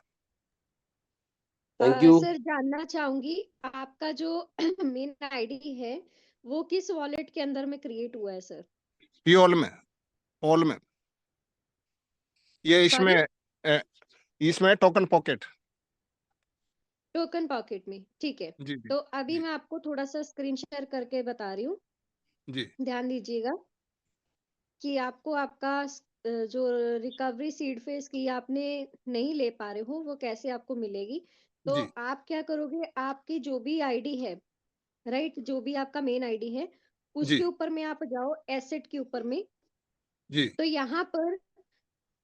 [SPEAKER 1] Thank you.
[SPEAKER 2] सर जानना चाहूंगी आपका जो मेन आईडी है वो किस वॉलेट के अंदर में क्रिएट हुआ है सर?
[SPEAKER 3] पीओल में, पॉल में। ये
[SPEAKER 2] सॉरी,
[SPEAKER 3] इसमें टोकन पॉकेट।
[SPEAKER 2] टोकन पॉकेट में, ठीक है।
[SPEAKER 3] जी जी
[SPEAKER 2] तो अभी
[SPEAKER 3] जी
[SPEAKER 2] मैं आपको थोड़ा सा स्क्रीन शेयर करके बता रही हूँ,
[SPEAKER 3] जी
[SPEAKER 2] ध्यान दीजिएगा कि आपको आपका जो रिकवरी सीड फेज की आपने नहीं ले पा रहे हो वो कैसे आपको मिलेगी। तो
[SPEAKER 3] जी
[SPEAKER 2] आप क्या करोगे, आपकी जो भी आईडी है, राइट, जो भी आपका मेन आईडी है
[SPEAKER 3] जी
[SPEAKER 2] उसके ऊपर में आप जाओ, एसेट के ऊपर में।
[SPEAKER 3] जी
[SPEAKER 2] तो यहाँ पर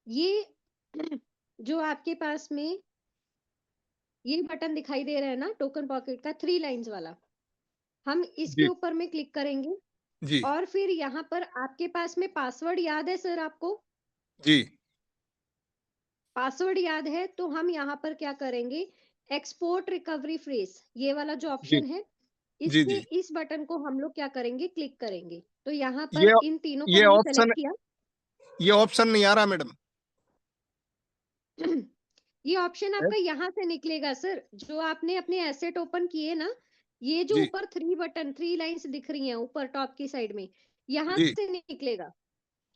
[SPEAKER 2] ये जो आपके पास में ये बटन दिखाई दे रहा है ना टोकन पॉकेट का, 3 लाइंस वाला, हम इसके
[SPEAKER 3] जी
[SPEAKER 2] ऊपर में क्लिक करेंगे।
[SPEAKER 3] जी
[SPEAKER 2] और फिर यहाँ पर आपके पास में पासवर्ड याद है सर आपको?
[SPEAKER 3] जी
[SPEAKER 2] पासवर्ड याद है तो हम यहाँ पर क्या करेंगे, एक्सपोर्ट रिकवरी फ्रेज, ये वाला जो
[SPEAKER 3] जी
[SPEAKER 2] ऑप्शन है,
[SPEAKER 3] जी
[SPEAKER 2] इसके
[SPEAKER 3] जी।
[SPEAKER 2] इस बटन को हम लोग क्या करेंगे, क्लिक करेंगे। तो यहाँ पर
[SPEAKER 3] ये
[SPEAKER 2] इन तीनों को
[SPEAKER 3] ये
[SPEAKER 2] मैंने
[SPEAKER 3] ऑप्शन
[SPEAKER 2] सेलेक्ट किया।
[SPEAKER 3] ये ऑप्शन नहीं आ रहा मैडम।
[SPEAKER 2] ये ऑप्शन
[SPEAKER 3] है?
[SPEAKER 2] आपका यहाँ से निकलेगा सर, जो आपने अपने एसेट ओपन किए ना, ये जो
[SPEAKER 3] जी
[SPEAKER 2] ऊपर 3 लाइंस दिख रही हैं ऊपर टॉप की साइड में, यहाँ
[SPEAKER 3] जी
[SPEAKER 2] से निकलेगा।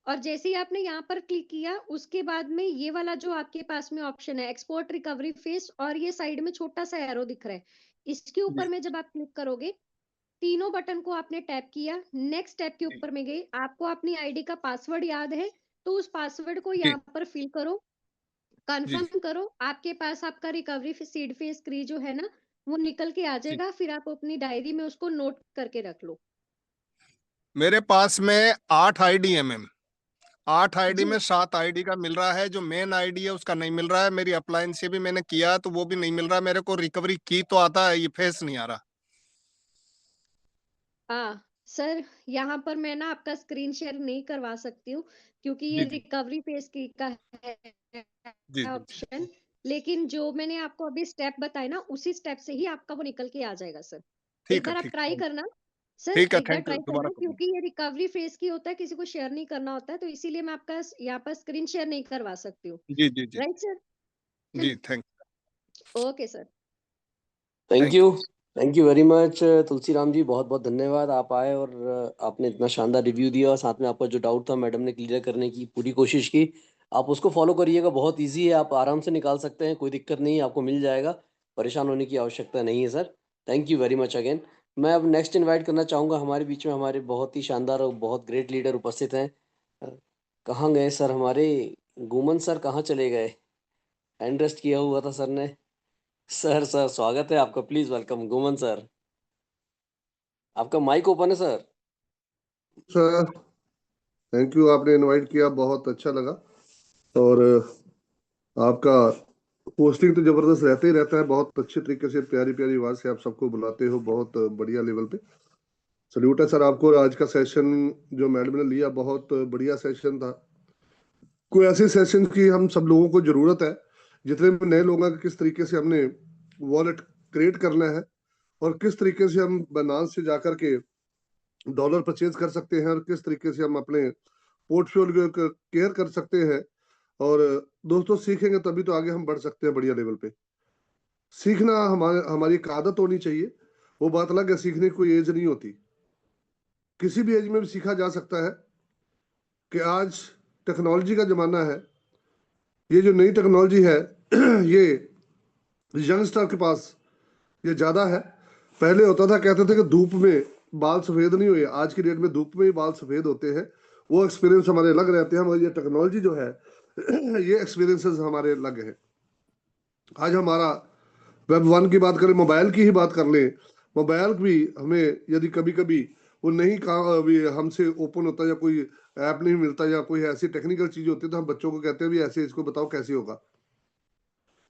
[SPEAKER 2] और जैसे ही आपने यहाँ पर क्लिक किया, उसके बाद में ये वाला जो आपके पास में ऑप्शन है एक्सपोर्ट रिकवरी फेस, और ये साइड में छोटा सा एरो दिख रहा है, इसके
[SPEAKER 3] जी
[SPEAKER 2] ऊपर में जब आप क्लिक करोगे, तीनों बटन को आपने टैप किया, नेक्स्ट स्टेप के
[SPEAKER 3] जी
[SPEAKER 2] ऊपर में गए, आपको अपनी आईडी का पासवर्ड याद है तो उस पासवर्ड को
[SPEAKER 3] जी
[SPEAKER 2] यहाँ पर फिल करो,
[SPEAKER 3] जी।
[SPEAKER 2] कंफर्म करो, आपके पास आपका रिकवरी सीड फेस क्री जो है ना, वो निकल के आ
[SPEAKER 3] जी
[SPEAKER 2] जाएगा। फिर आप अपनी डायरी में उसको नोट करके रख लो।
[SPEAKER 3] मेरे पास में 8 आईडी है मैम। 8 आईडी
[SPEAKER 2] जी
[SPEAKER 3] में 7 आईडी का मिल रहा है, जो मेन आईडी है उसका नहीं मिल रहा है। मेरी अपलाइन से भी मैंने किया तो वो भी नहीं मिल रहा। मेरे को रिकवरी की तो आता है, ये फेस नहीं आ रहा।
[SPEAKER 2] हाँ सर, यहाँ पर मैं ना आपका स्क्रीन शेयर नहीं करवा सकती हूँ, क्योंकि ये
[SPEAKER 3] जी जी
[SPEAKER 2] रिकवरी फेस की का है
[SPEAKER 3] जी जी।
[SPEAKER 2] ऑप्शन। लेकिन जो मैंने आपको अभी स्टेप बताए ना, उसी स्टेप से ही आपका वो निकल के आ जाएगा सर। एक
[SPEAKER 3] ठीक है
[SPEAKER 2] बार आप
[SPEAKER 3] ठीक
[SPEAKER 2] ट्राई
[SPEAKER 3] है।
[SPEAKER 2] करना सर,
[SPEAKER 3] ठीक है,
[SPEAKER 2] एक बार
[SPEAKER 3] थैंक यू।
[SPEAKER 2] ट्राई
[SPEAKER 3] दोबारा
[SPEAKER 2] करना,
[SPEAKER 3] करूँ।
[SPEAKER 2] क्योंकि ये रिकवरी फेस की होता है, किसी को शेयर नहीं करना होता है, तो इसीलिए मैं आपका यहाँ पर स्क्रीन शेयर नहीं करवा सकती हूँ।
[SPEAKER 3] जी जी जी
[SPEAKER 2] राइट सर?
[SPEAKER 3] जी। Thank
[SPEAKER 2] okay sir.
[SPEAKER 1] Thank
[SPEAKER 3] thank
[SPEAKER 1] you.
[SPEAKER 3] You.
[SPEAKER 1] Thank you very much Tulsiram ji, बहुत बहुत धन्यवाद। आप आए और आपने इतना शानदार रिव्यू दिया, और साथ में आपका जो डाउट था मैडम ने क्लियर करने की पूरी कोशिश की। आप उसको फॉलो करिएगा, बहुत इजी है, आप आराम से निकाल सकते हैं, कोई दिक्कत नहीं है, आपको मिल जाएगा। परेशान होने की आवश्यकता नहीं है sir. Thank you very much again. मैं अब नेक्स्ट इनवाइट करना चाहूँगा, हमारे बीच में हमारे बहुत ही शानदार और बहुत ग्रेट लीडर उपस्थित हैं। अ, कहाँ गए सर हमारे? गुमन सर कहाँ चले गए? हैंड रेस्ट किया हुआ था सर ने। सर सर स्वागत है आपका, प्लीज वेलकम गुमन सर। आपका माइक ओपन है सर।
[SPEAKER 4] सर थैंक यू, आपने इनवाइट किया, बहुत अच्छा लगा। और आपका पोस्टिंग तो जबरदस्त रहते ही रहता है, बहुत अच्छे तरीके से प्यारी प्यारी आवाज से आप सबको बुलाते हो, बहुत बढ़िया लेवल पे। सल्यूट है सर आपको। आज का सेशन जो मैडम ने लिया बहुत बढ़िया सेशन था। कोई ऐसे सेशन की हम सब लोगों को जरूरत है, जितने भी नए लोग हैं, किस तरीके से हमने वॉलेट क्रिएट करना है और किस तरीके से हम बनास से जाकर के डॉलर परचेज कर सकते हैं और किस तरीके से हम अपने पोर्टफोलियो को केयर कर सकते हैं। और दोस्तों सीखेंगे तभी तो आगे हम बढ़ सकते हैं बढ़िया लेवल पे। सीखना हमारे हमारी एक आदत होनी चाहिए। वो बात अलग है, सीखने की कोई एज नहीं होती, किसी भी एज में भी सीखा जा सकता है। कि आज टेक्नोलॉजी का जमाना है, ये जो नई टेक्नोलॉजी है ये यंगस्टर के पास ये ज्यादा है। पहले होता था, कहते थे कि धूप में बाल सफेद नहीं हुए, आज की डेट में धूप में ही बाल सफेद होते हैं। वो एक्सपीरियंस हमारे अलग रहते हैं, मगर ये टेक्नोलॉजी जो है ये एक्सपीरियंसेस हमारे अलग है। आज हमारा वेब 1 की बात करें, मोबाइल की ही बात कर लें, मोबाइल भी हमें यदि कभी कभी वो नहीं अभी हमसे ओपन होता या कोई ऐप नहीं मिलता या कोई ऐसी टेक्निकल चीज होती है, तो हम बच्चों को कहते हैं भी ऐसे इसको बताओ कैसे होगा।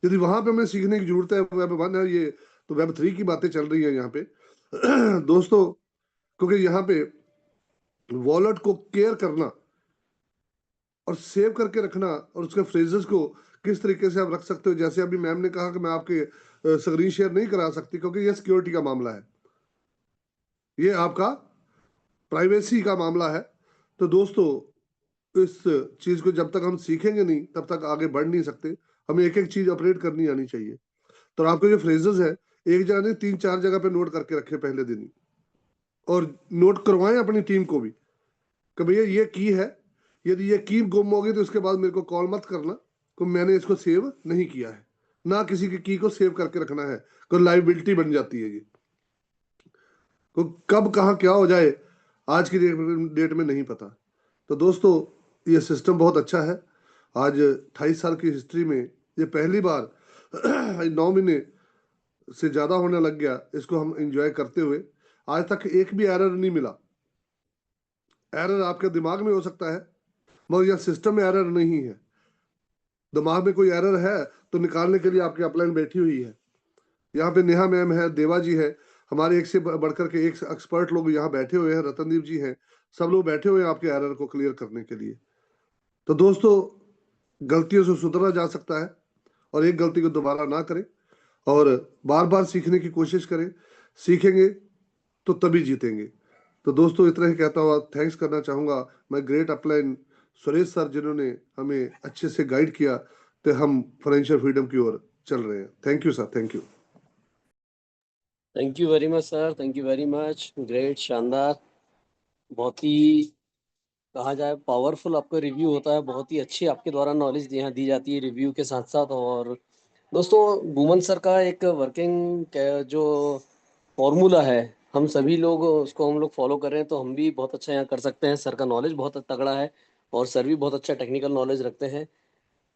[SPEAKER 4] यदि वहां पे हमें सीखने की जरूरत है, वेब 1 है ये, तो वेब 3 की बातें चल रही है यहाँ पे दोस्तों। क्योंकि यहाँ पे वॉलेट को केयर करना और सेव करके रखना और उसके फ्रेजेस को किस तरीके से आप रख सकते हो, जैसे अभी मैम ने कहा कि मैं आपके स्क्रीन शेयर नहीं करा सकती क्योंकि ये सिक्योरिटी का मामला है, ये आपका प्राइवेसी का मामला है। तो दोस्तों इस चीज को जब तक हम सीखेंगे नहीं तब तक आगे बढ़ नहीं सकते। हमें एक एक चीज ऑपरेट करनी आनी चाहिए। तो आपके जो फ्रेजेस है, एक जगह नहीं 3-4 जगह पे नोट करके रखे पहले दिन ही, और नोट करवाएं अपनी टीम को भी कि भैया ये की है, यदि ये की गुम हो गई तो उसके बाद मेरे को कॉल मत करना कि मैंने इसको सेव नहीं किया है। ना किसी की को सेव करके रखना है, कोई लाइबिलिटी बन जाती है ये, को कब कहाँ क्या हो जाए आज की डेट में नहीं पता। तो दोस्तों ये सिस्टम बहुत अच्छा है। आज 28 साल की हिस्ट्री में ये पहली बार 9 महीने से ज्यादा होने लग गया इसको हम एंजॉय करते हुए। आज तक एक भी एरर नहीं मिला। एरर आपके दिमाग में हो सकता है मगर यह सिस्टम में एरर नहीं है। दिमाग में कोई एरर है तो निकालने के लिए आपकी अपलाइन बैठी हुई है। यहाँ पे नेहा मैम है, देवा जी है, हमारे एक से बढ़कर के एक एक्सपर्ट लोग यहाँ बैठे हुए हैं, रतनदीप जी हैं, सब लोग बैठे हुए हैं आपके एरर को क्लियर करने के लिए। तो दोस्तों गलतियों से सुधरा जा सकता है और एक गलती को दोबारा ना करें और बार बार सीखने की कोशिश करें। सीखेंगे तो तभी जीतेंगे। तो दोस्तों इतना ही कहता हुआ थैंक्स करना चाहूंगा मैं ग्रेट अपलाइन सुरेश सर, जिन्होंने हमें अच्छे से गाइड किया तो हम फाइनेंशियल फ्रीडम की ओर चल रहे हैं। Thank you sir, thank you.
[SPEAKER 1] Thank you very much sir, thank you very much. Great, शानदार, बहुत ही कहा जाए पावरफुल आपका रिव्यू होता है। बहुत ही अच्छी आपके द्वारा नॉलेज यहाँ दी जाती है रिव्यू के साथ साथ। और दोस्तों भूमन सर का एक वर्किंग जो फॉर्मूला है, हम सभी लोग उसको हम लोग फॉलो कर रहे हैं तो हम भी बहुत अच्छा यहाँ कर सकते हैं। सर का नॉलेज बहुत तगड़ा है और सर भी बहुत अच्छा टेक्निकल नॉलेज रखते हैं।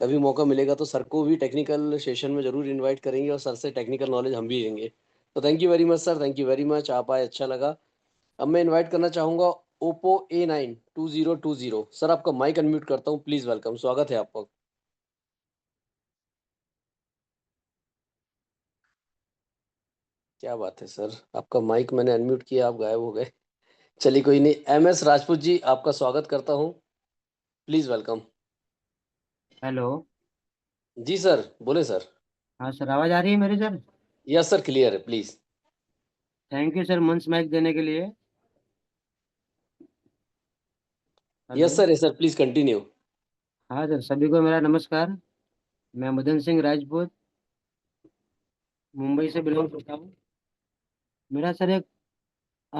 [SPEAKER 1] कभी मौका मिलेगा तो सर को भी टेक्निकल सेशन में ज़रूर इनवाइट करेंगे और सर से टेक्निकल नॉलेज हम भी लेंगे। तो thank you very much sir, thank you very much, आप आए, अच्छा लगा। अब मैं इनवाइट करना चाहूँगा ओप्पो A9 2020 सर, आपका माइक अनम्यूट करता हूँ, प्लीज़ वेलकम, स्वागत है आपका। क्या बात है सर, आपका माइक मैंने अनम्यूट किया, आप गायब हो गए। चलिए कोई नहीं, MS राजपूत जी आपका स्वागत करता हूँ, प्लीज़ वेलकम।
[SPEAKER 5] हेलो।
[SPEAKER 1] जी सर, बोले सर।
[SPEAKER 5] हाँ सर, आवाज़ आ रही है मेरी सर?
[SPEAKER 1] यस सर, क्लियर है, प्लीज़।
[SPEAKER 5] थैंक यू सर मंच माइक देने के लिए। Hello.
[SPEAKER 1] Yes sir, yes sir, please continue.
[SPEAKER 5] हाँ सर, सभी को मेरा नमस्कार। मैं मदन सिंह राजपूत मुंबई से बिलोंग करता हूँ। मेरा सर एक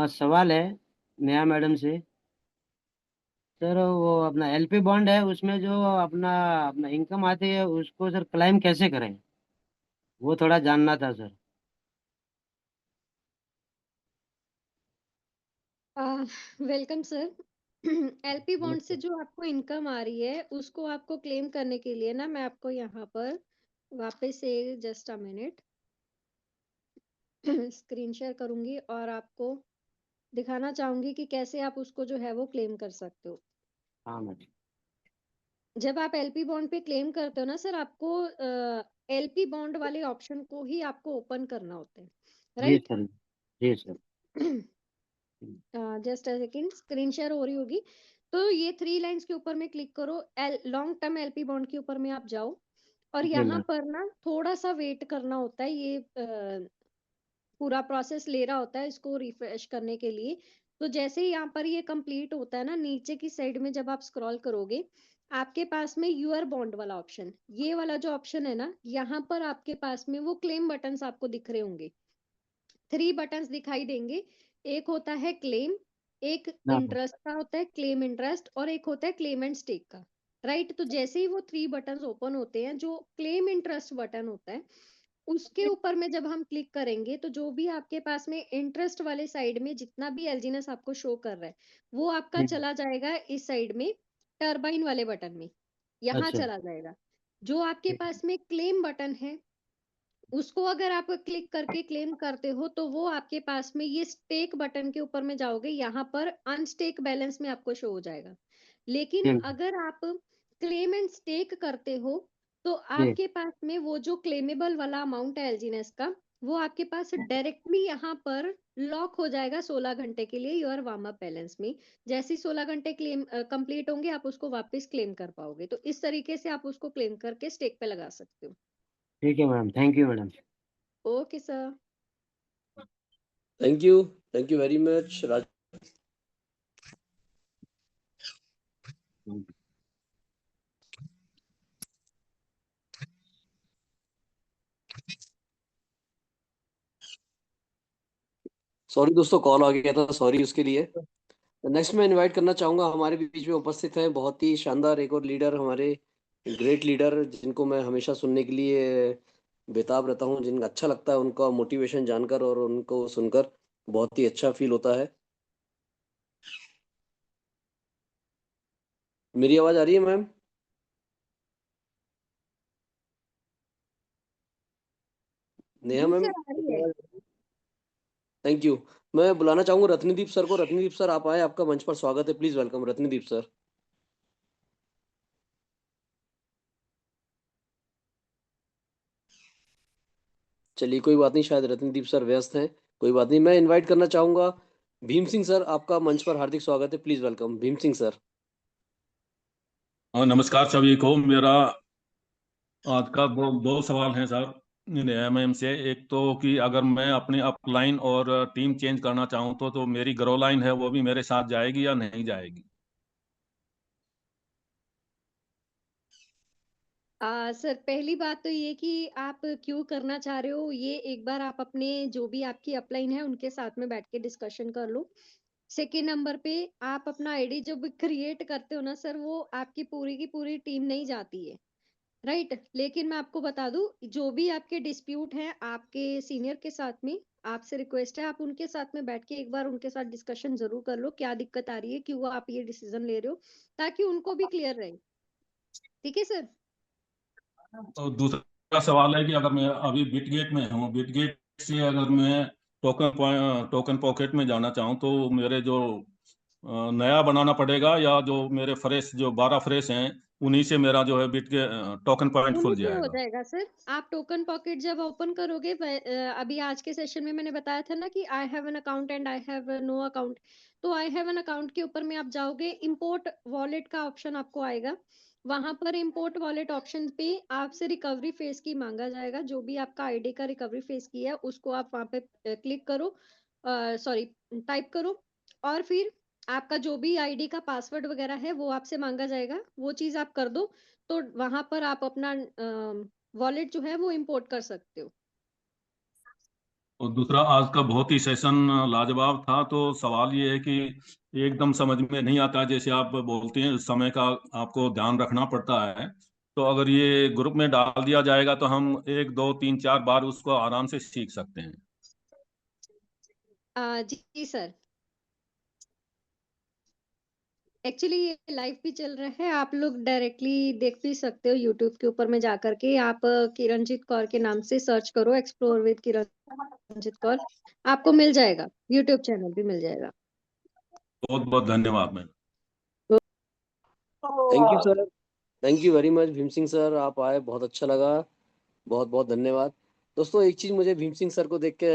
[SPEAKER 5] सवाल है नेहा मैडम से। सर वो अपना LP बॉन्ड है, उसमें जो अपना अपना इनकम आती है उसको सर क्लेम कैसे करें, वो थोड़ा जानना था sir.
[SPEAKER 2] Welcome sir. LP bond से
[SPEAKER 5] नमस्कार।
[SPEAKER 2] जो आपको इनकम आ रही है उसको आपको क्लेम करने के लिए ना, मैं आपको यहाँ पर वापस से just a minute screen share करूंगी और आपको दिखाना चाहूंगी कि कैसे आप उसको जो है वो क्लेम कर सकते हो।
[SPEAKER 5] हाँ मैडम।
[SPEAKER 2] जब आप LP बॉन्ड पे क्लेम करते हो ना सर, आपको LP बॉन्ड वाले ऑप्शन को ही आपको ओपन करना होता है,
[SPEAKER 5] जी
[SPEAKER 2] राइट?
[SPEAKER 5] सर। जी sir.
[SPEAKER 2] Just a second, screen share हो रही होगी। तो ये 3 लाइंस के ऊपर में क्लिक करो, लॉन्ग टर्म LP बॉन्ड के ऊपर में आप जाओ और
[SPEAKER 5] जी
[SPEAKER 2] यहाँ
[SPEAKER 5] मैम।
[SPEAKER 2] पर ना थोड़ा सा वेट करना होता है। ये पूरा प्रोसेस ले रहा होता है इसको रिफ्रेश करने के लिए। तो जैसे ही यहाँ पर ये कंप्लीट होता है ना, नीचे की साइड में जब आप स्क्रॉल करोगे, आपके पास में यूर बॉन्ड वाला ऑप्शन, ये वाला जो ऑप्शन है ना, यहाँ पर आपके पास में वो क्लेम बटन्स आपको दिख रहे होंगे। 3 बटन्स दिखाई देंगे। एक होता है क्लेम, एक
[SPEAKER 5] हाँ मैम।
[SPEAKER 2] इंटरेस्ट का होता है, क्लेम इंटरेस्ट, और एक होता है क्लेम एंड स्टेक का, राइट? तो जैसे ही वो 3 बटन्स ओपन होते हैं, जो क्लेम इंटरेस्ट बटन होता है उसके ऊपर में जब हम क्लिक करेंगे तो जो भी आपके पास में इंटरेस्ट वाले साइड में जितना भी एलजीनेस आपको शो कर रहा है, वो आपका
[SPEAKER 5] जी।
[SPEAKER 2] चला जाएगा इस साइड में, टरबाइन वाले बटन में, यहाँ
[SPEAKER 5] अच्छा।
[SPEAKER 2] चला जाएगा। जो आपके पास में क्लेम बटन है, उसको अगर आप क्लिक करके क्लेम करते हो तो वो आपके पास में ये स्टेक बटन के ऊपर में जाओगे, यहाँ पर अनस्टेक बैलेंस में आपको शो हो जाएगा। लेकिन
[SPEAKER 5] जी।
[SPEAKER 2] अगर आप क्लेम एंड स्टेक करते हो तो
[SPEAKER 5] जी।
[SPEAKER 2] आपके पास में वो जो क्लेमेबल वाला अमाउंट है एलजीनेस का, वो आपके पास डायरेक्टली यहाँ पर लॉक हो जाएगा 16 घंटे के लिए योर वार्म अप बैलेंस में। जैसे ही 16 घंटे क्लेम कंप्लीट होंगे, आप उसको वापस क्लेम कर पाओगे। तो इस तरीके से आप उसको क्लेम करके स्टेक पे लगा सकते हो।
[SPEAKER 5] ठीक है madam, thank you madam.
[SPEAKER 2] Okay sir.
[SPEAKER 1] Thank you very much Raj. Sorry दोस्तों, कॉल आ गया था, सॉरी उसके लिए। नेक्स्ट मैं इनवाइट करना चाहूँगा, हमारे बीच में उपस्थित हैं बहुत ही शानदार एक और लीडर, हमारे ग्रेट लीडर, जिनको मैं हमेशा सुनने के लिए बेताब रहता हूँ, जिनका अच्छा लगता है उनका मोटिवेशन जानकर और उनको सुनकर बहुत ही अच्छा फील होता है। मेरी आवाज़ आ रही है ma'am? Neha
[SPEAKER 2] ji
[SPEAKER 1] ma'am,
[SPEAKER 2] sir, आ रही है।
[SPEAKER 1] Thank you. मैं बुलाना चाहूँगा रत्नदीप सर को। रत्नदीप सर आप आए, आपका मंच पर स्वागत है, प्लीज़ वेलकम रत्नदीप सर। चलिए कोई बात नहीं, शायद रत्नदीप सर व्यस्त हैं, कोई बात नहीं। मैं इनवाइट करना चाहूँगा भीम सिंह सर, आपका मंच पर हार्दिक स्वागत है, please welcome Bhim Singh sir.
[SPEAKER 6] और नमस्कार सभी को। मेरा आज का दो सवाल हैं सर एमएम से। एक तो कि अगर मैं अपनी अपलाइन और टीम चेंज करना चाहूँ तो मेरी ग्रो लाइन है वो भी मेरे साथ जाएगी या नहीं जाएगी?
[SPEAKER 2] सर पहली बात तो ये कि आप क्यों करना चाह रहे हो, ये एक बार आप अपने जो भी आपकी अपलाइन है उनके साथ में बैठ के डिस्कशन कर लो। सेकेंड नंबर पे आप अपना आईडी जब क्रिएट करते हो ना सर, वो आपकी पूरी की पूरी टीम नहीं जाती है, राइट। लेकिन मैं आपको बता दूं, जो भी आपके डिस्प्यूट हैं आपके सीनियर के साथ में, आपसे रिक्वेस्ट है आप उनके साथ में बैठ के एक बार उनके साथ डिस्कशन जरूर कर लो, क्या दिक्कत आ रही है, क्यों आप ये डिसीजन ले रहे हो, ताकि उनको भी क्लियर रहे। ठीक है सर।
[SPEAKER 6] तो दूसरा सवाल है कि अगर मैं अभी बिटगेट में हूँ, बिटगेट से अगर मैं टोकन पॉकेट में जाना चाहूँ तो मेरे जो नया बनाना पड़ेगा या जो मेरे फ्रेश जो 12 फ्रेश हैं उन्हीं से मेरा जो है बिट के टोकन पॉइंट
[SPEAKER 2] उन्हीं
[SPEAKER 6] खुल
[SPEAKER 2] से हो
[SPEAKER 6] जाएगा?
[SPEAKER 2] जाएगा सर। आप टोकन पॉकेट जब ओपन करोगे, अभी आज के सेशन में मैंने बताया था ना कि I have an account and I have no account. तो आई हैव एन अकाउंट के ऊपर में आप जाओगे, इंपोर्ट वॉलेट का ऑप्शन आपको आएगा। वहां पर इंपोर्ट वॉलेट ऑप्शन पे आपसे रिकवरी फेस की मांगा जाएगा, जो भी आपका आईडी का रिकवरी फेस की है उसको आप वहां पे क्लिक करो, सॉरी टाइप करो, और फिर आपका जो भी आईडी का पासवर्ड वगैरह है वो आपसे मांगा जाएगा, वो चीज आप कर दो। तो वहां पर आप अपना वॉलेट जो है वो इंपोर्ट कर सकते हो।
[SPEAKER 6] और दूसरा, आज का बहुत ही सेशन लाजवाब था। तो सवाल ये है कि एकदम समझ में नहीं आता, जैसे आप बोलते हैं समय का आपको ध्यान रखना पड़ता है। तो अगर ये ग्रुप में डाल दिया जाएगा तो हम 1 2 3 4 बार उसको आराम से सीख सकते हैं।
[SPEAKER 2] जी सर, एक्चुअली ये लाइव भी चल रहा है, आप लोग डायरेक्टली देख भी सकते हो यूट्यूब के ऊपर में जाकर के। आप किरणजीत कौर के नाम से सर्च करो, एक्सप्लोर विद किरणजीत कौर, आपको मिल जाएगा, यूट्यूब चैनल भी मिल जाएगा।
[SPEAKER 6] बहुत बहुत धन्यवाद ma'am.
[SPEAKER 1] Thank you sir, thank you very much Bhim Singh sir, आप आए, बहुत अच्छा लगा, बहुत बहुत धन्यवाद। दोस्तों एक चीज़ मुझे भीम सिंह सर को देख के